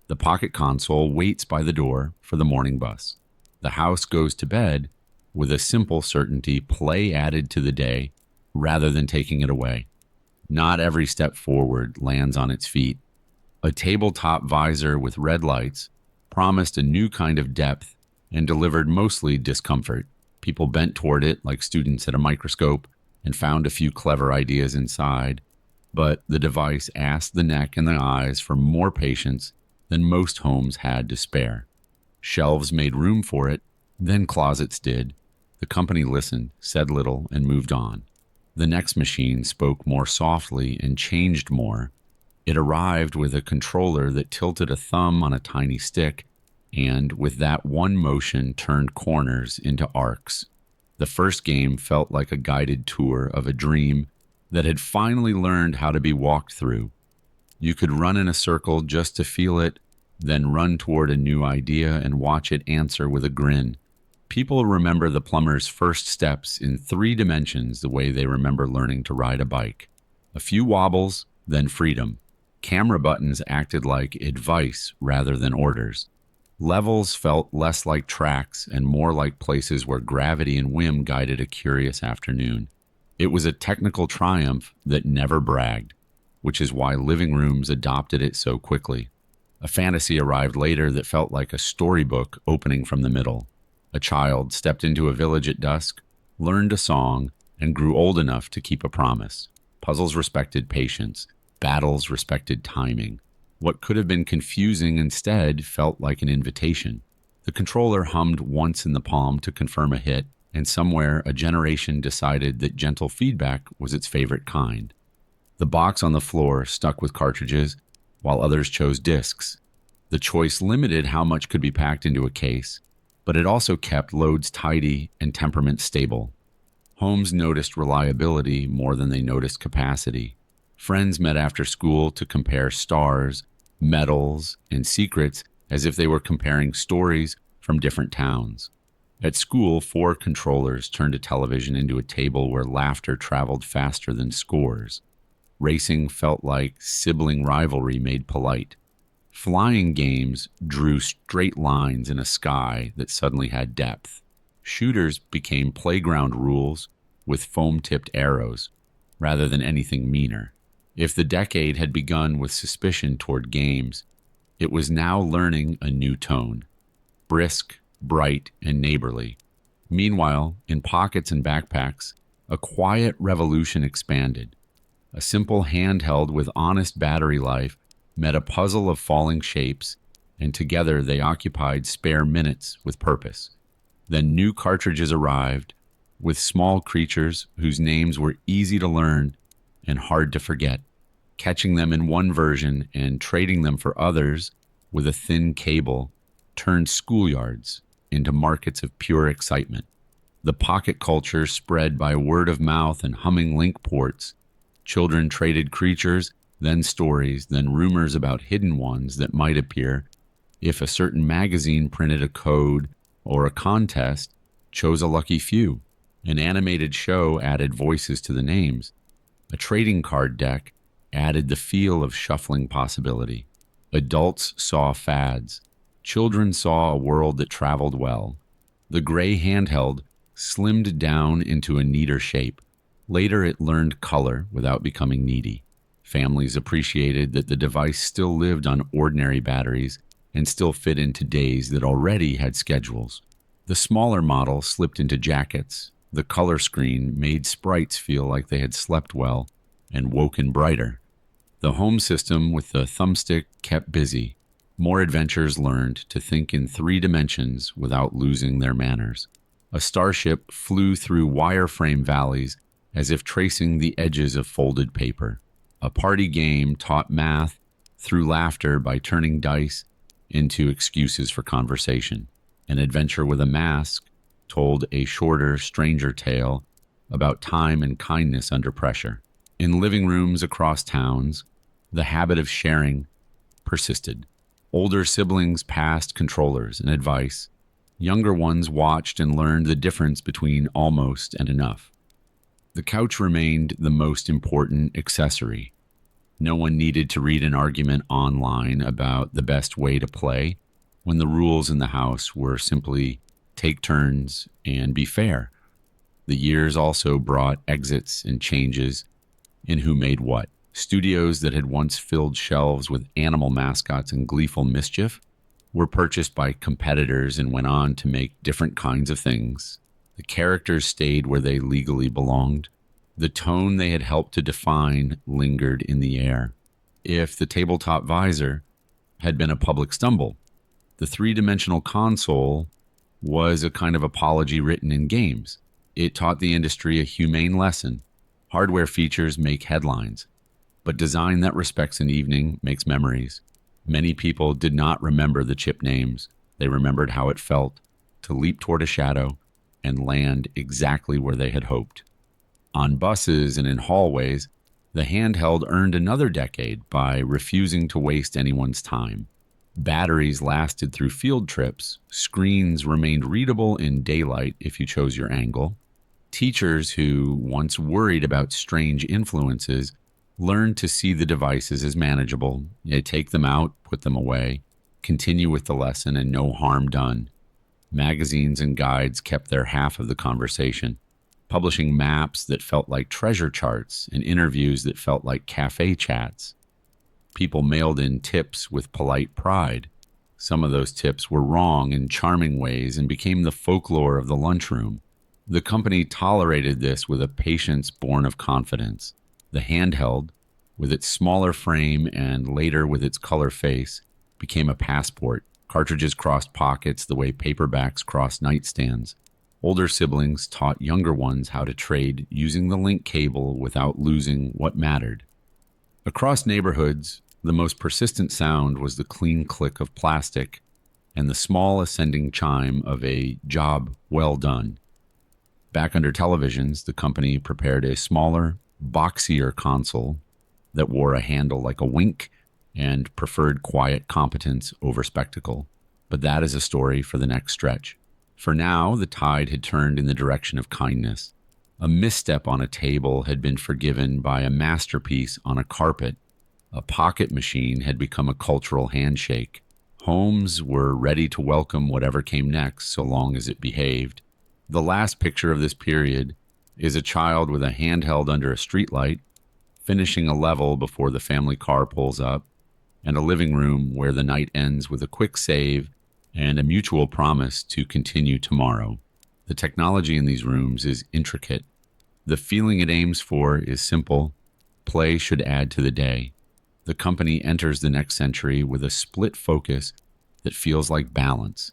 The pocket console waits by the door for the morning bus. The house goes to bed with a simple certainty, play added to the day rather than taking it away. Not every step forward lands on its feet. A tabletop visor with red lights promised a new kind of depth and delivered mostly discomfort. People bent toward it like students at a microscope and found a few clever ideas inside, but the device asked the neck and the eyes for more patience than most homes had to spare. Shelves made room for it, then closets did. The company listened, said little, and moved on. The next machine spoke more softly and changed more. It arrived with a controller that tilted a thumb on a tiny stick and, with that one motion, turned corners into arcs. The first game felt like a guided tour of a dream that had finally learned how to be walked through. You could run in a circle just to feel it, then run toward a new idea and watch it answer with a grin. People remember the plumber's first steps in 3 dimensions the way they remember learning to ride a bike. A few wobbles, then freedom. Camera buttons acted like advice rather than orders. Levels felt less like tracks and more like places where gravity and whim guided a curious afternoon. It was a technical triumph that never bragged, which is why living rooms adopted it so quickly. A fantasy arrived later that felt like a storybook opening from the middle. A child stepped into a village at dusk, learned a song, and grew old enough to keep a promise. Puzzles respected patience. Battles respected timing. What could have been confusing instead felt like an invitation. The controller hummed once in the palm to confirm a hit, and somewhere a generation decided that gentle feedback was its favorite kind. The box on the floor stuck with cartridges, while others chose discs. The choice limited how much could be packed into a case, but it also kept loads tidy and temperament stable. Homes noticed reliability more than they noticed capacity. Friends met after school to compare stars, medals, and secrets as if they were comparing stories from different towns. At school, 4 controllers turned a television into a table where laughter traveled faster than scores. Racing felt like sibling rivalry made polite. Flying games drew straight lines in a sky that suddenly had depth. Shooters became playground rules with foam-tipped arrows, rather than anything meaner. If the decade had begun with suspicion toward games, it was now learning a new tone. Brisk, bright, and neighborly. Meanwhile, in pockets and backpacks, a quiet revolution expanded. A simple handheld with honest battery life met a puzzle of falling shapes, and together they occupied spare minutes with purpose. Then new cartridges arrived, with small creatures whose names were easy to learn and hard to forget. Catching them in one version and trading them for others with a thin cable turned schoolyards into markets of pure excitement. The pocket culture spread by word of mouth and humming link ports. Children traded creatures, then stories, then rumors about hidden ones that might appear if a certain magazine printed a code or a contest chose a lucky few. An animated show added voices to the names. A trading card deck added the feel of shuffling possibility. Adults saw fads. Children saw a world that traveled well. The gray handheld slimmed down into a neater shape. Later it learned color without becoming needy. Families appreciated that the device still lived on ordinary batteries and still fit into days that already had schedules. The smaller model slipped into jackets. The color screen made sprites feel like they had slept well and woken brighter. The home system with the thumbstick kept busy. More adventurers learned to think in 3 dimensions without losing their manners. A starship flew through wireframe valleys as if tracing the edges of folded paper. A party game taught math through laughter by turning dice into excuses for conversation. An adventure with a mask told a shorter, stranger tale about time and kindness under pressure. In living rooms across towns, the habit of sharing persisted. Older siblings passed controllers and advice. Younger ones watched and learned the difference between almost and enough. The couch remained the most important accessory. No one needed to read an argument online about the best way to play when the rules in the house were simply take turns and be fair. The years also brought exits and changes in who made what. Studios that had once filled shelves with animal mascots and gleeful mischief were purchased by competitors and went on to make different kinds of things. The characters stayed where they legally belonged. The tone they had helped to define lingered in the air. If the tabletop visor had been a public stumble, the three-dimensional console was a kind of apology written in games. It taught the industry a humane lesson. Hardware features make headlines, but design that respects an evening makes memories. Many people did not remember the chip names. They remembered how it felt to leap toward a shadow and land exactly where they had hoped. On buses and in hallways, the handheld earned another decade by refusing to waste anyone's time. Batteries lasted through field trips. Screens remained readable in daylight if you chose your angle. Teachers who once worried about strange influences learned to see the devices as manageable. You take them out, put them away, continue with the lesson, and no harm done. Magazines and guides kept their half of the conversation, publishing maps that felt like treasure charts and interviews that felt like cafe chats. People mailed in tips with polite pride. Some of those tips were wrong in charming ways and became the folklore of the lunchroom. The company tolerated this with a patience born of confidence. The handheld, with its smaller frame and later with its color face, became a passport. Cartridges crossed pockets the way paperbacks cross nightstands. Older siblings taught younger ones how to trade using the link cable without losing what mattered. Across neighborhoods, the most persistent sound was the clean click of plastic and the small ascending chime of a job well done. Back under televisions, the company prepared a smaller, boxier console that wore a handle like a wink and preferred quiet competence over spectacle. But that is a story for the next stretch. For now, the tide had turned in the direction of kindness. A misstep on a table had been forgiven by a masterpiece on a carpet. A pocket machine had become a cultural handshake. Homes were ready to welcome whatever came next so long as it behaved. The last picture of this period is a child with a handheld under a streetlight, finishing a level before the family car pulls up, and a living room where the night ends with a quick save and a mutual promise to continue tomorrow. The technology in these rooms is intricate. The feeling it aims for is simple. Play should add to the day. The company enters the next century with a split focus that feels like balance.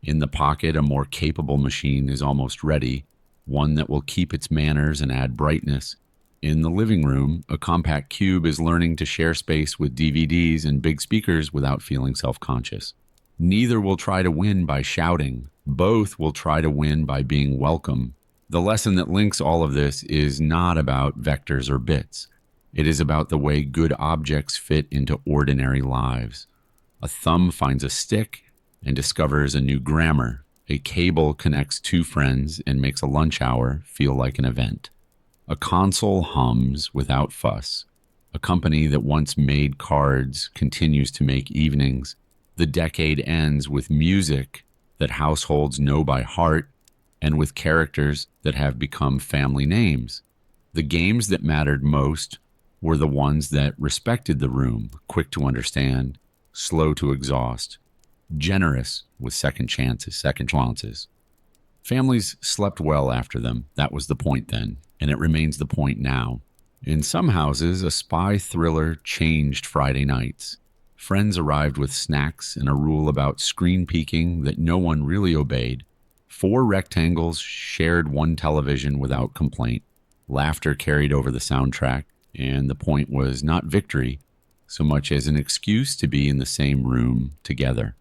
In the pocket, a more capable machine is almost ready, one that will keep its manners and add brightness. In the living room, a compact cube is learning to share space with DVDs and big speakers without feeling self-conscious. Neither will try to win by shouting. Both will try to win by being welcome. The lesson that links all of this is not about vectors or bits. It is about the way good objects fit into ordinary lives. A thumb finds a stick and discovers a new grammar. A cable connects two friends and makes a lunch hour feel like an event. A console hums without fuss. A company that once made cards continues to make evenings. The decade ends with music that households know by heart and with characters that have become family names. The games that mattered most were the ones that respected the room, quick to understand, slow to exhaust, generous with second chances. Families slept well after them. That was the point then, and it remains the point now. In some houses, a spy thriller changed Friday nights. Friends arrived with snacks and a rule about screen peeking that no one really obeyed. 4 rectangles shared one television without complaint. Laughter carried over the soundtrack, and the point was not victory so much as an excuse to be in the same room together.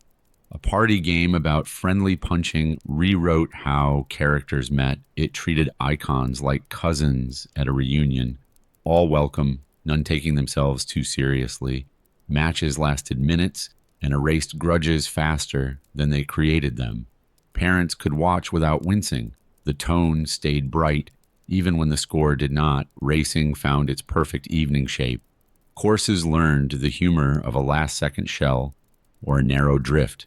A party game about friendly punching rewrote how characters met. It treated icons like cousins at a reunion. All welcome, none taking themselves too seriously. Matches lasted minutes and erased grudges faster than they created them. Parents could watch without wincing. The tone stayed bright, even when the score did not. Racing found its perfect evening shape. Courses learned the humor of a last-second shell or a narrow drift.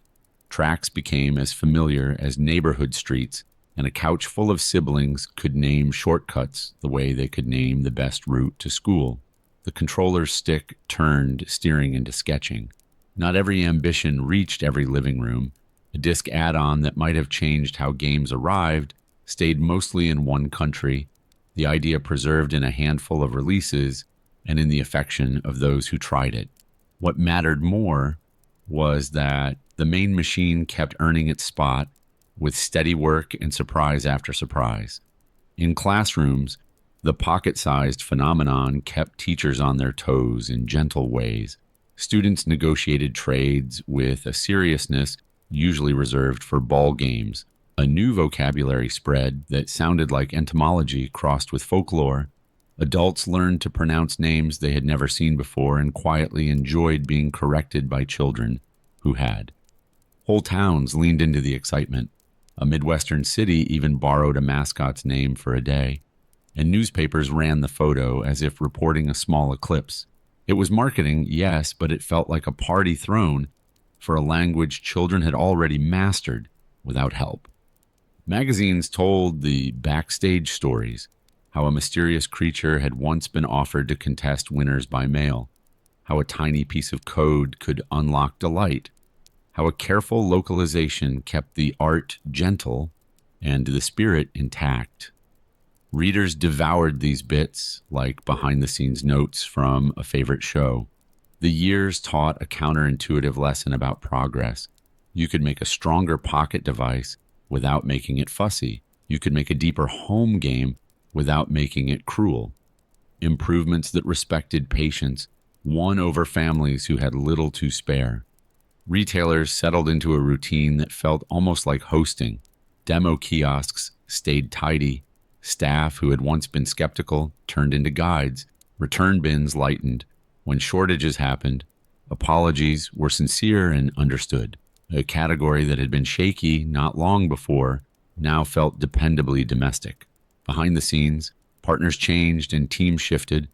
Tracks became as familiar as neighborhood streets, and a couch full of siblings could name shortcuts the way they could name the best route to school. The controller's stick turned steering into sketching. Not every ambition reached every living room. A disc add-on that might have changed how games arrived stayed mostly in one country, the idea preserved in a handful of releases and in the affection of those who tried it. What mattered more was that the main machine kept earning its spot with steady work and surprise after surprise. In classrooms, the pocket-sized phenomenon kept teachers on their toes in gentle ways. Students negotiated trades with a seriousness usually reserved for ball games. A new vocabulary spread that sounded like entomology crossed with folklore. Adults learned to pronounce names they had never seen before and quietly enjoyed being corrected by children who had. Whole towns leaned into the excitement. A Midwestern city even borrowed a mascot's name for a day, and newspapers ran the photo as if reporting a small eclipse. It was marketing, yes, but it felt like a party thrown for a language children had already mastered without help. Magazines told the backstage stories, how a mysterious creature had once been offered to contest winners by mail, how a tiny piece of code could unlock delight, how a careful localization kept the art gentle and the spirit intact. Readers devoured these bits like behind-the-scenes notes from a favorite show. The years taught a counterintuitive lesson about progress. You could make a stronger pocket device without making it fussy. You could make a deeper home game without making it cruel. Improvements that respected patience won over families who had little to spare. Retailers settled into a routine that felt almost like hosting. Demo kiosks stayed tidy. Staff who had once been skeptical turned into guides. Return bins lightened. When shortages happened, apologies were sincere and understood. A category that had been shaky not long before now felt dependably domestic. Behind the scenes, partners changed and teams shifted,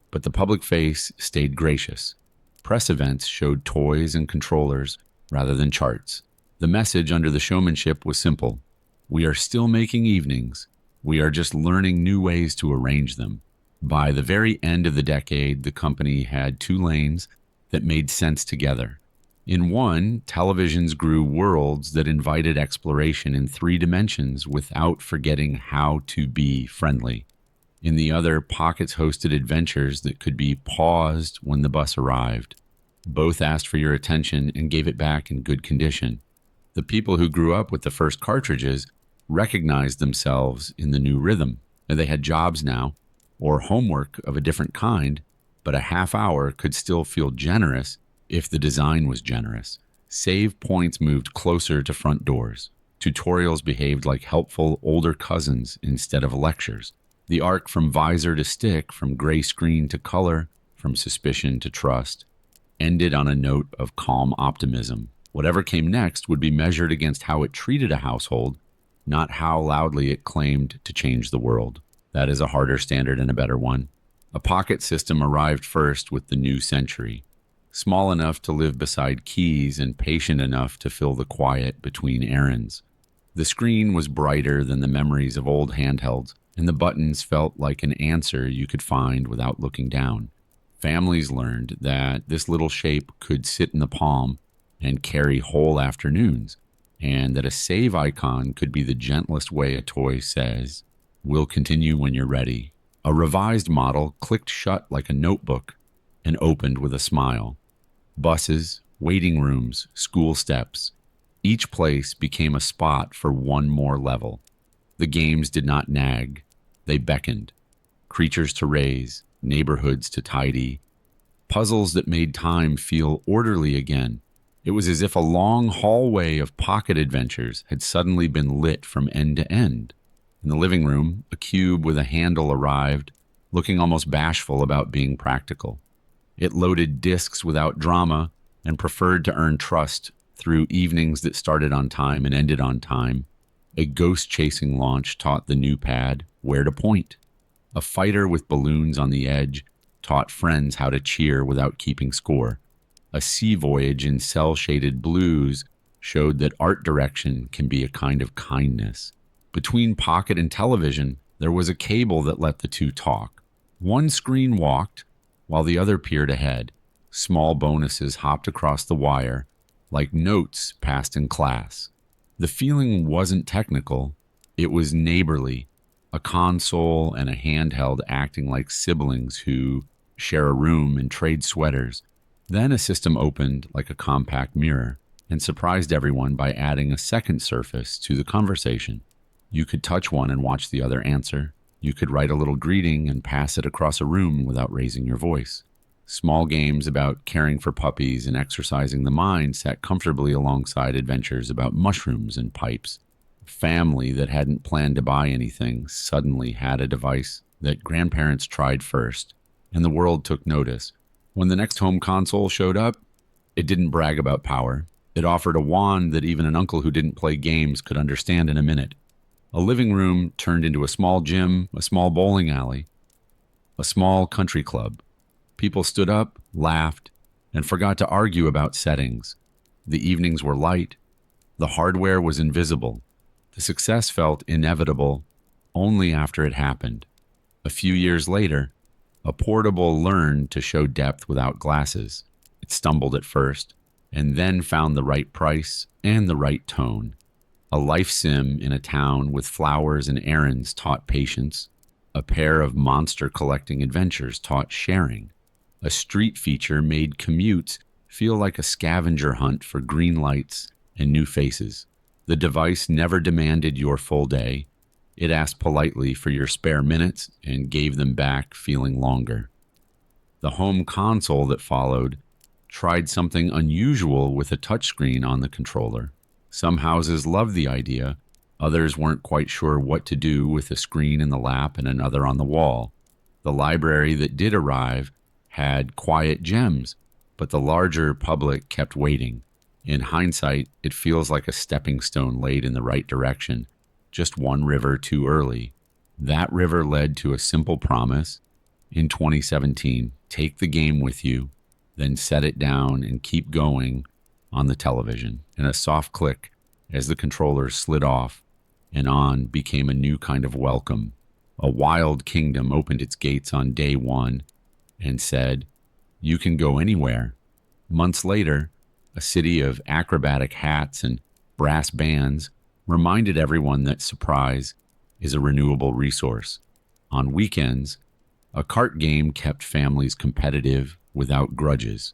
but the public face stayed gracious. Press events showed toys and controllers rather than charts. The message under the showmanship was simple. We are still making evenings. We are just learning new ways to arrange them. By the very end of the decade, the company had two lanes that made sense together. In one, televisions grew worlds that invited exploration in 3 dimensions without forgetting how to be friendly. In the other, pockets hosted adventures that could be paused when the bus arrived. Both asked for your attention and gave it back in good condition. The people who grew up with the first cartridges recognized themselves in the new rhythm. They had jobs now, or homework of a different kind, but a half hour could still feel generous if the design was generous. Save points moved closer to front doors. Tutorials behaved like helpful older cousins instead of lectures. The arc from visor to stick, from gray screen to color, from suspicion to trust, ended on a note of calm optimism. Whatever came next would be measured against how it treated a household, not how loudly it claimed to change the world. That is a harder standard and a better one. A pocket system arrived first with the new century, small enough to live beside keys and patient enough to fill the quiet between errands. The screen was brighter than the memories of old handhelds, and the buttons felt like an answer you could find without looking down. Families learned that this little shape could sit in the palm and carry whole afternoons, and that a save icon could be the gentlest way a toy says, "We'll continue when you're ready." A revised model clicked shut like a notebook and opened with a smile. Buses, waiting rooms, school steps, each place became a spot for one more level. The games did not nag, they beckoned. Creatures to raise, neighborhoods to tidy, puzzles that made time feel orderly again. It was as if a long hallway of pocket adventures had suddenly been lit from end to end. In the living room, a cube with a handle arrived, looking almost bashful about being practical. It loaded discs without drama and preferred to earn trust through evenings that started on time and ended on time. A ghost-chasing launch taught the new pad where to point. A fighter with balloons on the edge taught friends how to cheer without keeping score. A sea voyage in cell-shaded blues showed that art direction can be a kind of kindness. Between pocket and television, there was a cable that let the two talk. One screen walked, while the other peered ahead. Small bonuses hopped across the wire, like notes passed in class. The feeling wasn't technical, it was neighborly, a console and a handheld acting like siblings who share a room and trade sweaters. Then a system opened like a compact mirror and surprised everyone by adding a second surface to the conversation. You could touch one and watch the other answer. You could write a little greeting and pass it across a room without raising your voice. Small games about caring for puppies and exercising the mind sat comfortably alongside adventures about mushrooms and pipes. A family that hadn't planned to buy anything suddenly had a device that grandparents tried first, and the world took notice. When the next home console showed up, it didn't brag about power. It offered a wand that even an uncle who didn't play games could understand in a minute. A living room turned into a small gym, a small bowling alley, a small country club. People stood up, laughed, and forgot to argue about settings. The evenings were light. The hardware was invisible. The success felt inevitable only after it happened. A few years later, a portable learned to show depth without glasses. It stumbled at first, and then found the right price and the right tone. A life sim in a town with flowers and errands taught patience. A pair of monster collecting adventures taught sharing. A street feature made commutes feel like a scavenger hunt for green lights and new faces. The device never demanded your full day. It asked politely for your spare minutes and gave them back feeling longer. The home console that followed tried something unusual with a touchscreen on the controller. Some houses loved the idea. Others weren't quite sure what to do with a screen in the lap and another on the wall. The library that did arrive had quiet gems, but the larger public kept waiting. In hindsight, it feels like a stepping stone laid in the right direction, just one river too early. That river led to a simple promise. In 2017, take the game with you, then set it down and keep going on the television. And a soft click as the controller slid off and on became a new kind of welcome. A wild kingdom opened its gates on day one and said, "You can go anywhere." Months later, a city of acrobatic hats and brass bands reminded everyone that surprise is a renewable resource. On weekends, a cart game kept families competitive without grudges.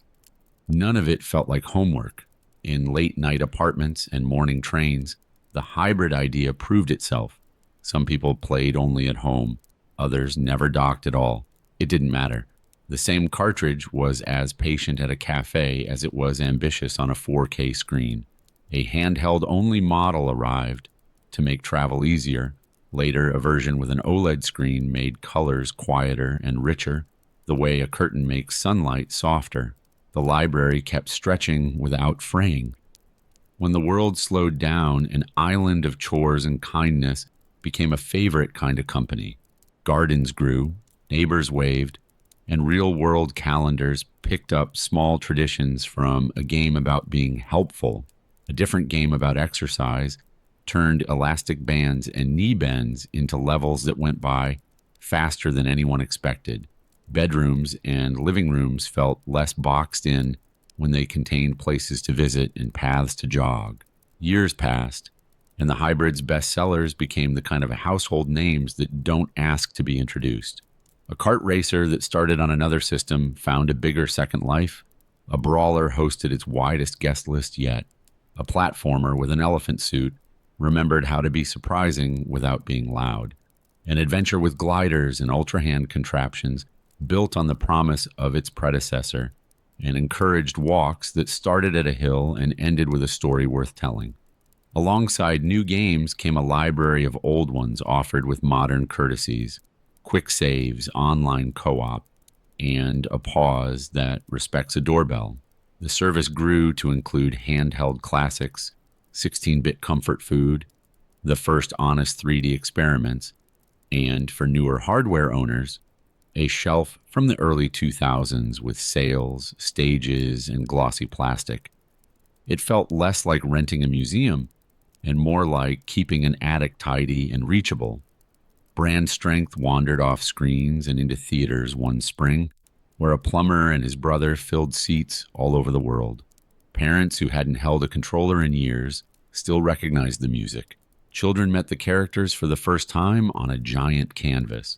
None of it felt like homework. In late-night apartments and morning trains, the hybrid idea proved itself. Some people played only at home, others never docked at all. It didn't matter. The same cartridge was as patient at a cafe as it was ambitious on a 4K screen. A handheld-only model arrived to make travel easier. Later, a version with an OLED screen made colors quieter and richer, the way a curtain makes sunlight softer. The library kept stretching without fraying. When the world slowed down, an island of chores and kindness became a favorite kind of company. Gardens grew, neighbors waved, and real-world calendars picked up small traditions from a game about being helpful. A different game about exercise turned elastic bands and knee bends into levels that went by faster than anyone expected. Bedrooms and living rooms felt less boxed in when they contained places to visit and paths to jog. Years passed, and the hybrid's bestsellers became the kind of household names that don't ask to be introduced. A kart racer that started on another system found a bigger second life. A brawler hosted its widest guest list yet. A platformer with an elephant suit remembered how to be surprising without being loud. An adventure with gliders and ultra-hand contraptions built on the promise of its predecessor and encouraged walks that started at a hill and ended with a story worth telling. Alongside new games came a library of old ones offered with modern courtesies, quick saves, online co-op, and a pause that respects a doorbell. The service grew to include handheld classics, 16-bit comfort food, the first honest 3D experiments, and for newer hardware owners, a shelf from the early 2000s with sails, stages, and glossy plastic. It felt less like renting a museum and more like keeping an attic tidy and reachable. Brand strength wandered off screens and into theaters one spring, where a plumber and his brother filled seats all over the world. Parents who hadn't held a controller in years still recognized the music. Children met the characters for the first time on a giant canvas.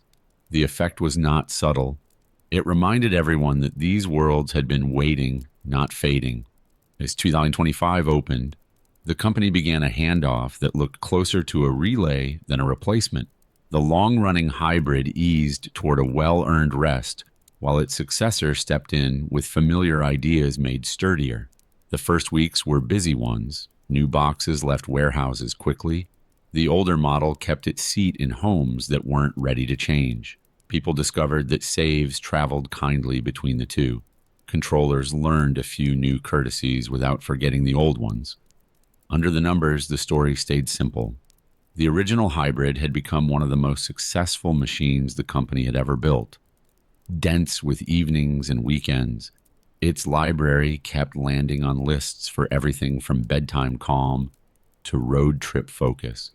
The effect was not subtle. It reminded everyone that these worlds had been waiting, not fading. As 2025 opened, the company began a handoff that looked closer to a relay than a replacement. The long-running hybrid eased toward a well-earned rest, while its successor stepped in with familiar ideas made sturdier. The first weeks were busy ones. New boxes left warehouses quickly. The older model kept its seat in homes that weren't ready to change. People discovered that saves traveled kindly between the two. Controllers learned a few new courtesies without forgetting the old ones. Under the numbers, the story stayed simple. The original hybrid had become one of the most successful machines the company had ever built. Dense with evenings and weekends, its library kept landing on lists for everything from bedtime calm to road trip focus.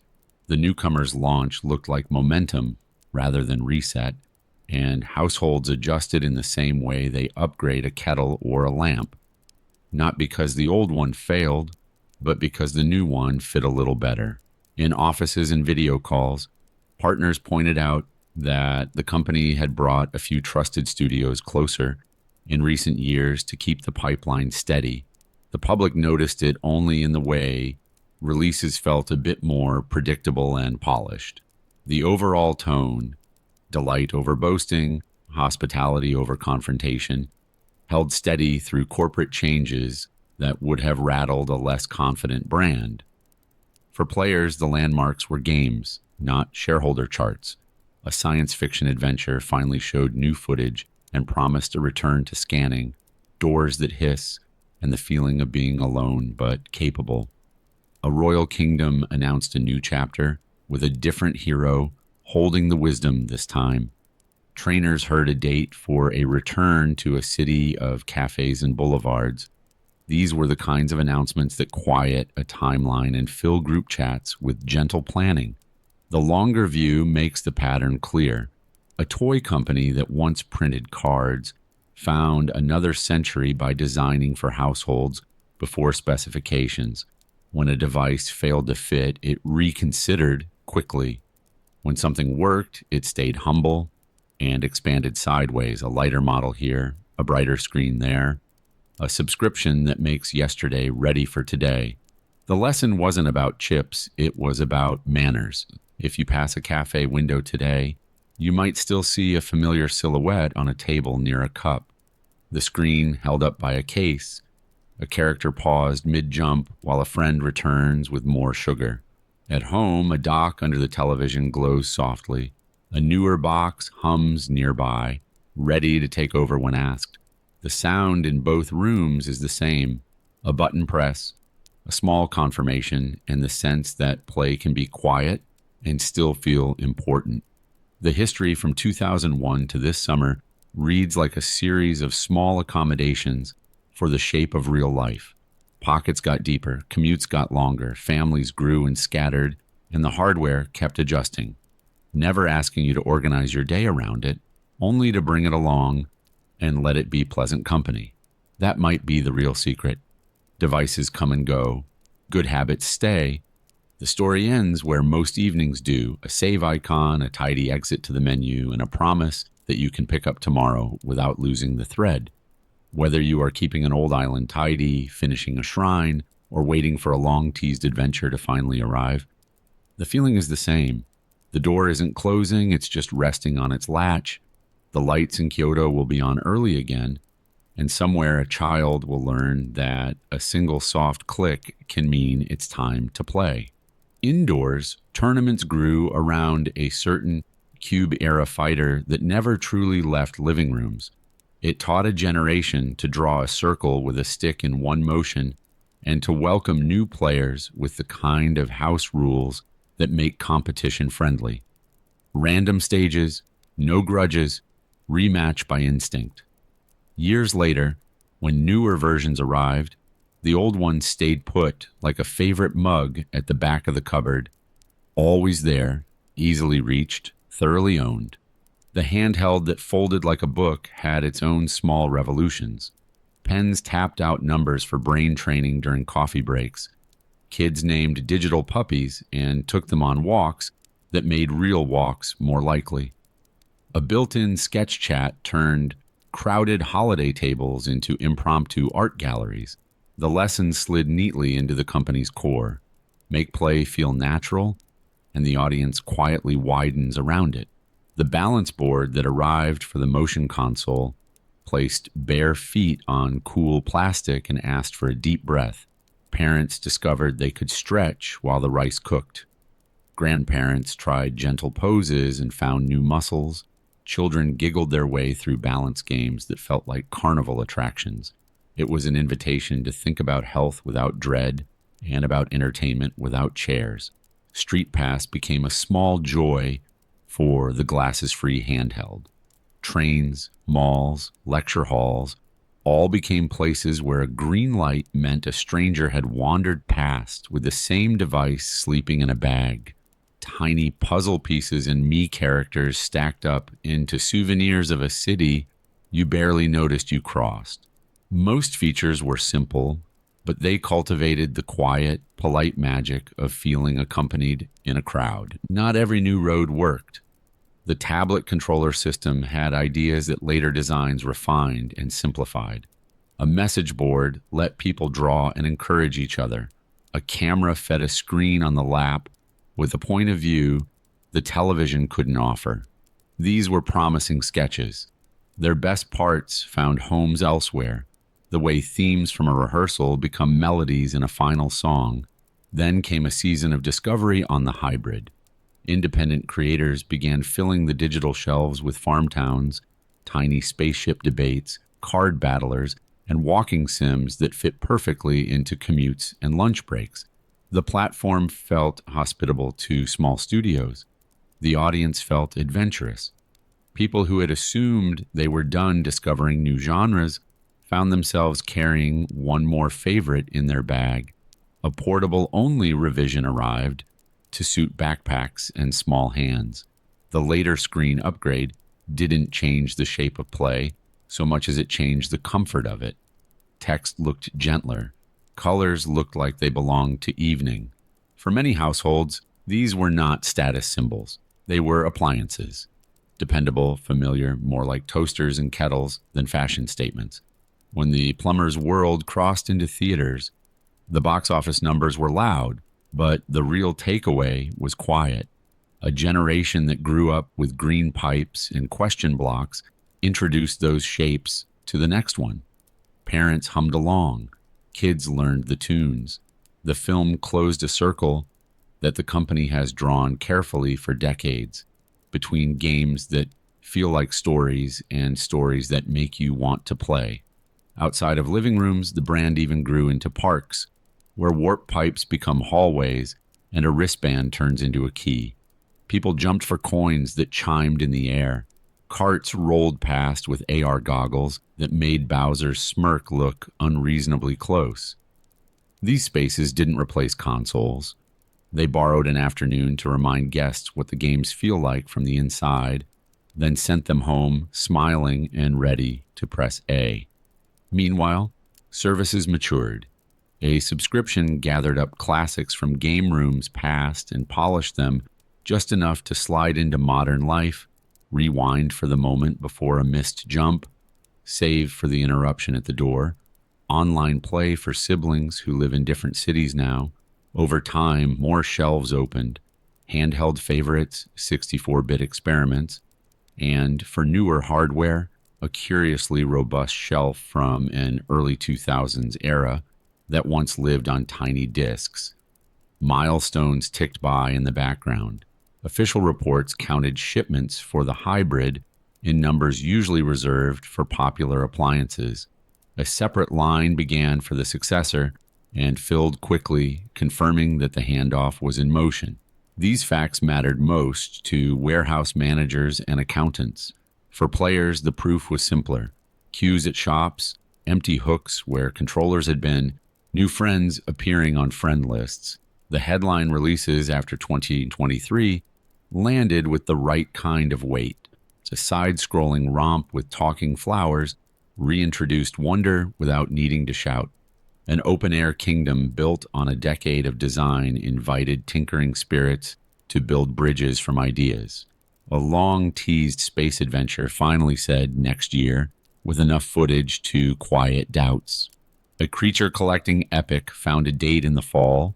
The newcomer's launch looked like momentum rather than reset, and households adjusted in the same way they upgrade a kettle or a lamp. Not because the old one failed, but because the new one fit a little better. In offices and video calls, partners pointed out that the company had brought a few trusted studios closer in recent years to keep the pipeline steady. The public noticed it only in the way releases felt a bit more predictable and polished. The overall tone, delight over boasting, hospitality over confrontation, held steady through corporate changes that would have rattled a less confident brand. For players, the landmarks were games, not shareholder charts. A science fiction adventure finally showed new footage and promised a return to scanning, doors that hiss, and the feeling of being alone but capable. A royal kingdom announced a new chapter with a different hero holding the wisdom this time. Trainers heard a date for a return to a city of cafes and boulevards. These were the kinds of announcements that quiet a timeline and fill group chats with gentle planning. The longer view makes the pattern clear. A toy company that once printed cards found another century by designing for households before specifications. When a device failed to fit, it reconsidered quickly. When something worked, it stayed humble and expanded sideways. A lighter model here, a brighter screen there. A subscription that makes yesterday ready for today. The lesson wasn't about chips, it was about manners. If you pass a cafe window today, you might still see a familiar silhouette on a table near a cup. The screen held up by a case. A character paused mid-jump while a friend returns with more sugar. At home, a dock under the television glows softly. A newer box hums nearby, ready to take over when asked. The sound in both rooms is the same. A button press, a small confirmation, and the sense that play can be quiet and still feel important. The history from 2001 to this summer reads like a series of small accommodations for the shape of real life. Pockets got deeper, commutes got longer, families grew and scattered, and the hardware kept adjusting. Never asking you to organize your day around it, only to bring it along and let it be pleasant company. That might be the real secret. Devices come and go. Good habits stay. The story ends where most evenings do, a save icon, a tidy exit to the menu, and a promise that you can pick up tomorrow without losing the thread. Whether you are keeping an old island tidy, finishing a shrine, or waiting for a long-teased adventure to finally arrive, the feeling is the same. The door isn't closing, it's just resting on its latch. The lights in Kyoto will be on early again, and somewhere a child will learn that a single soft click can mean it's time to play. Indoors, tournaments grew around a certain Cube-era fighter that never truly left living rooms. It taught a generation to draw a circle with a stick in one motion and to welcome new players with the kind of house rules that make competition friendly. Random stages, no grudges, rematch by instinct. Years later, when newer versions arrived, the old ones stayed put like a favorite mug at the back of the cupboard, always there, easily reached, thoroughly owned. The handheld that folded like a book had its own small revolutions. Pens tapped out numbers for brain training during coffee breaks. Kids named digital puppies and took them on walks that made real walks more likely. A built-in sketch chat turned crowded holiday tables into impromptu art galleries. The lessons slid neatly into the company's core. Make play feel natural, and the audience quietly widens around it. The balance board that arrived for the motion console placed bare feet on cool plastic and asked for a deep breath. Parents discovered they could stretch while the rice cooked. Grandparents tried gentle poses and found new muscles. Children giggled their way through balance games that felt like carnival attractions. It was an invitation to think about health without dread and about entertainment without chairs. Street Pass became a small joy for the glasses-free handheld. Trains, malls, lecture halls, all became places where a green light meant a stranger had wandered past with the same device sleeping in a bag. Tiny puzzle pieces and me characters stacked up into souvenirs of a city you barely noticed you crossed. Most features were simple, but they cultivated the quiet, polite magic of feeling accompanied in a crowd. Not every new road worked. The tablet controller system had ideas that later designs refined and simplified. A message board let people draw and encourage each other. A camera fed a screen on the lap with a point of view the television couldn't offer. These were promising sketches. Their best parts found homes elsewhere, the way themes from a rehearsal become melodies in a final song. Then came a season of discovery on the hybrid. Independent creators began filling the digital shelves with farm towns, tiny spaceship debates, card battlers, and walking sims that fit perfectly into commutes and lunch breaks. The platform felt hospitable to small studios. The audience felt adventurous. People who had assumed they were done discovering new genres found themselves carrying one more favorite in their bag. A portable-only revision arrived to suit backpacks and small hands. The later screen upgrade didn't change the shape of play so much as it changed the comfort of it. Text looked gentler. Colors looked like they belonged to evening. For many households, these were not status symbols. They were appliances. Dependable, familiar, more like toasters and kettles than fashion statements. When the plumber's world crossed into theaters, the box office numbers were loud, but the real takeaway was quiet. A generation that grew up with green pipes and question blocks introduced those shapes to the next one. Parents hummed along. Kids learned the tunes. The film closed a circle that the company has drawn carefully for decades, between games that feel like stories and stories that make you want to play. Outside of living rooms, the brand even grew into parks, where warp pipes become hallways and a wristband turns into a key. People jumped for coins that chimed in the air. Carts rolled past with AR goggles that made Bowser's smirk look unreasonably close. These spaces didn't replace consoles. They borrowed an afternoon to remind guests what the games feel like from the inside, then sent them home smiling and ready to press A. Meanwhile, services matured. A subscription gathered up classics from game rooms past and polished them just enough to slide into modern life, rewind for the moment before a missed jump, save for the interruption at the door, online play for siblings who live in different cities now. Over time, more shelves opened, handheld favorites, 64-bit experiments, and for newer hardware, a curiously robust shelf from an early 2000s era that once lived on tiny discs. Milestones ticked by in the background. Official reports counted shipments for the hybrid in numbers usually reserved for popular appliances. A separate line began for the successor and filled quickly, confirming that the handoff was in motion. These facts mattered most to warehouse managers and accountants. For players, the proof was simpler. Queues at shops, empty hooks where controllers had been, new friends appearing on friend lists. The headline releases after 2023 landed with the right kind of weight. It's a side-scrolling romp with talking flowers, reintroduced wonder without needing to shout. An open-air kingdom built on a decade of design invited tinkering spirits to build bridges from ideas. A long-teased space adventure finally said next year, with enough footage to quiet doubts. A creature-collecting epic found a date in the fall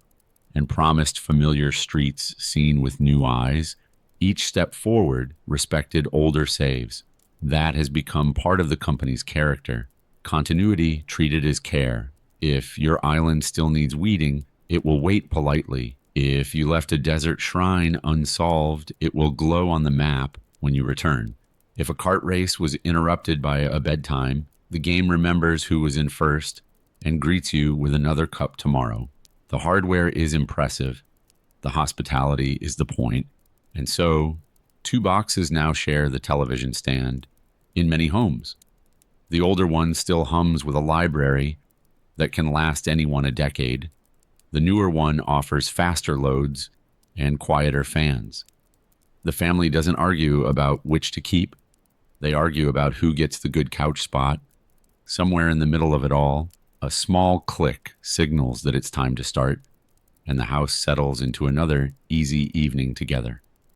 and promised familiar streets seen with new eyes. Each step forward respected older saves. That has become part of the company's character. Continuity treated as care. If your island still needs weeding, it will wait politely. If you left a desert shrine unsolved, it will glow on the map when you return. If a kart race was interrupted by a bedtime, the game remembers who was in first and greets you with another cup tomorrow. The hardware is impressive. The hospitality is the point. And so, two boxes now share the television stand in many homes. The older one still hums with a library that can last anyone a decade. The newer one offers faster loads and quieter fans. The family doesn't argue about which to keep. They argue about who gets the good couch spot. Somewhere in the middle of it all, a small click signals that it's time to start, and the house settles into another easy evening together.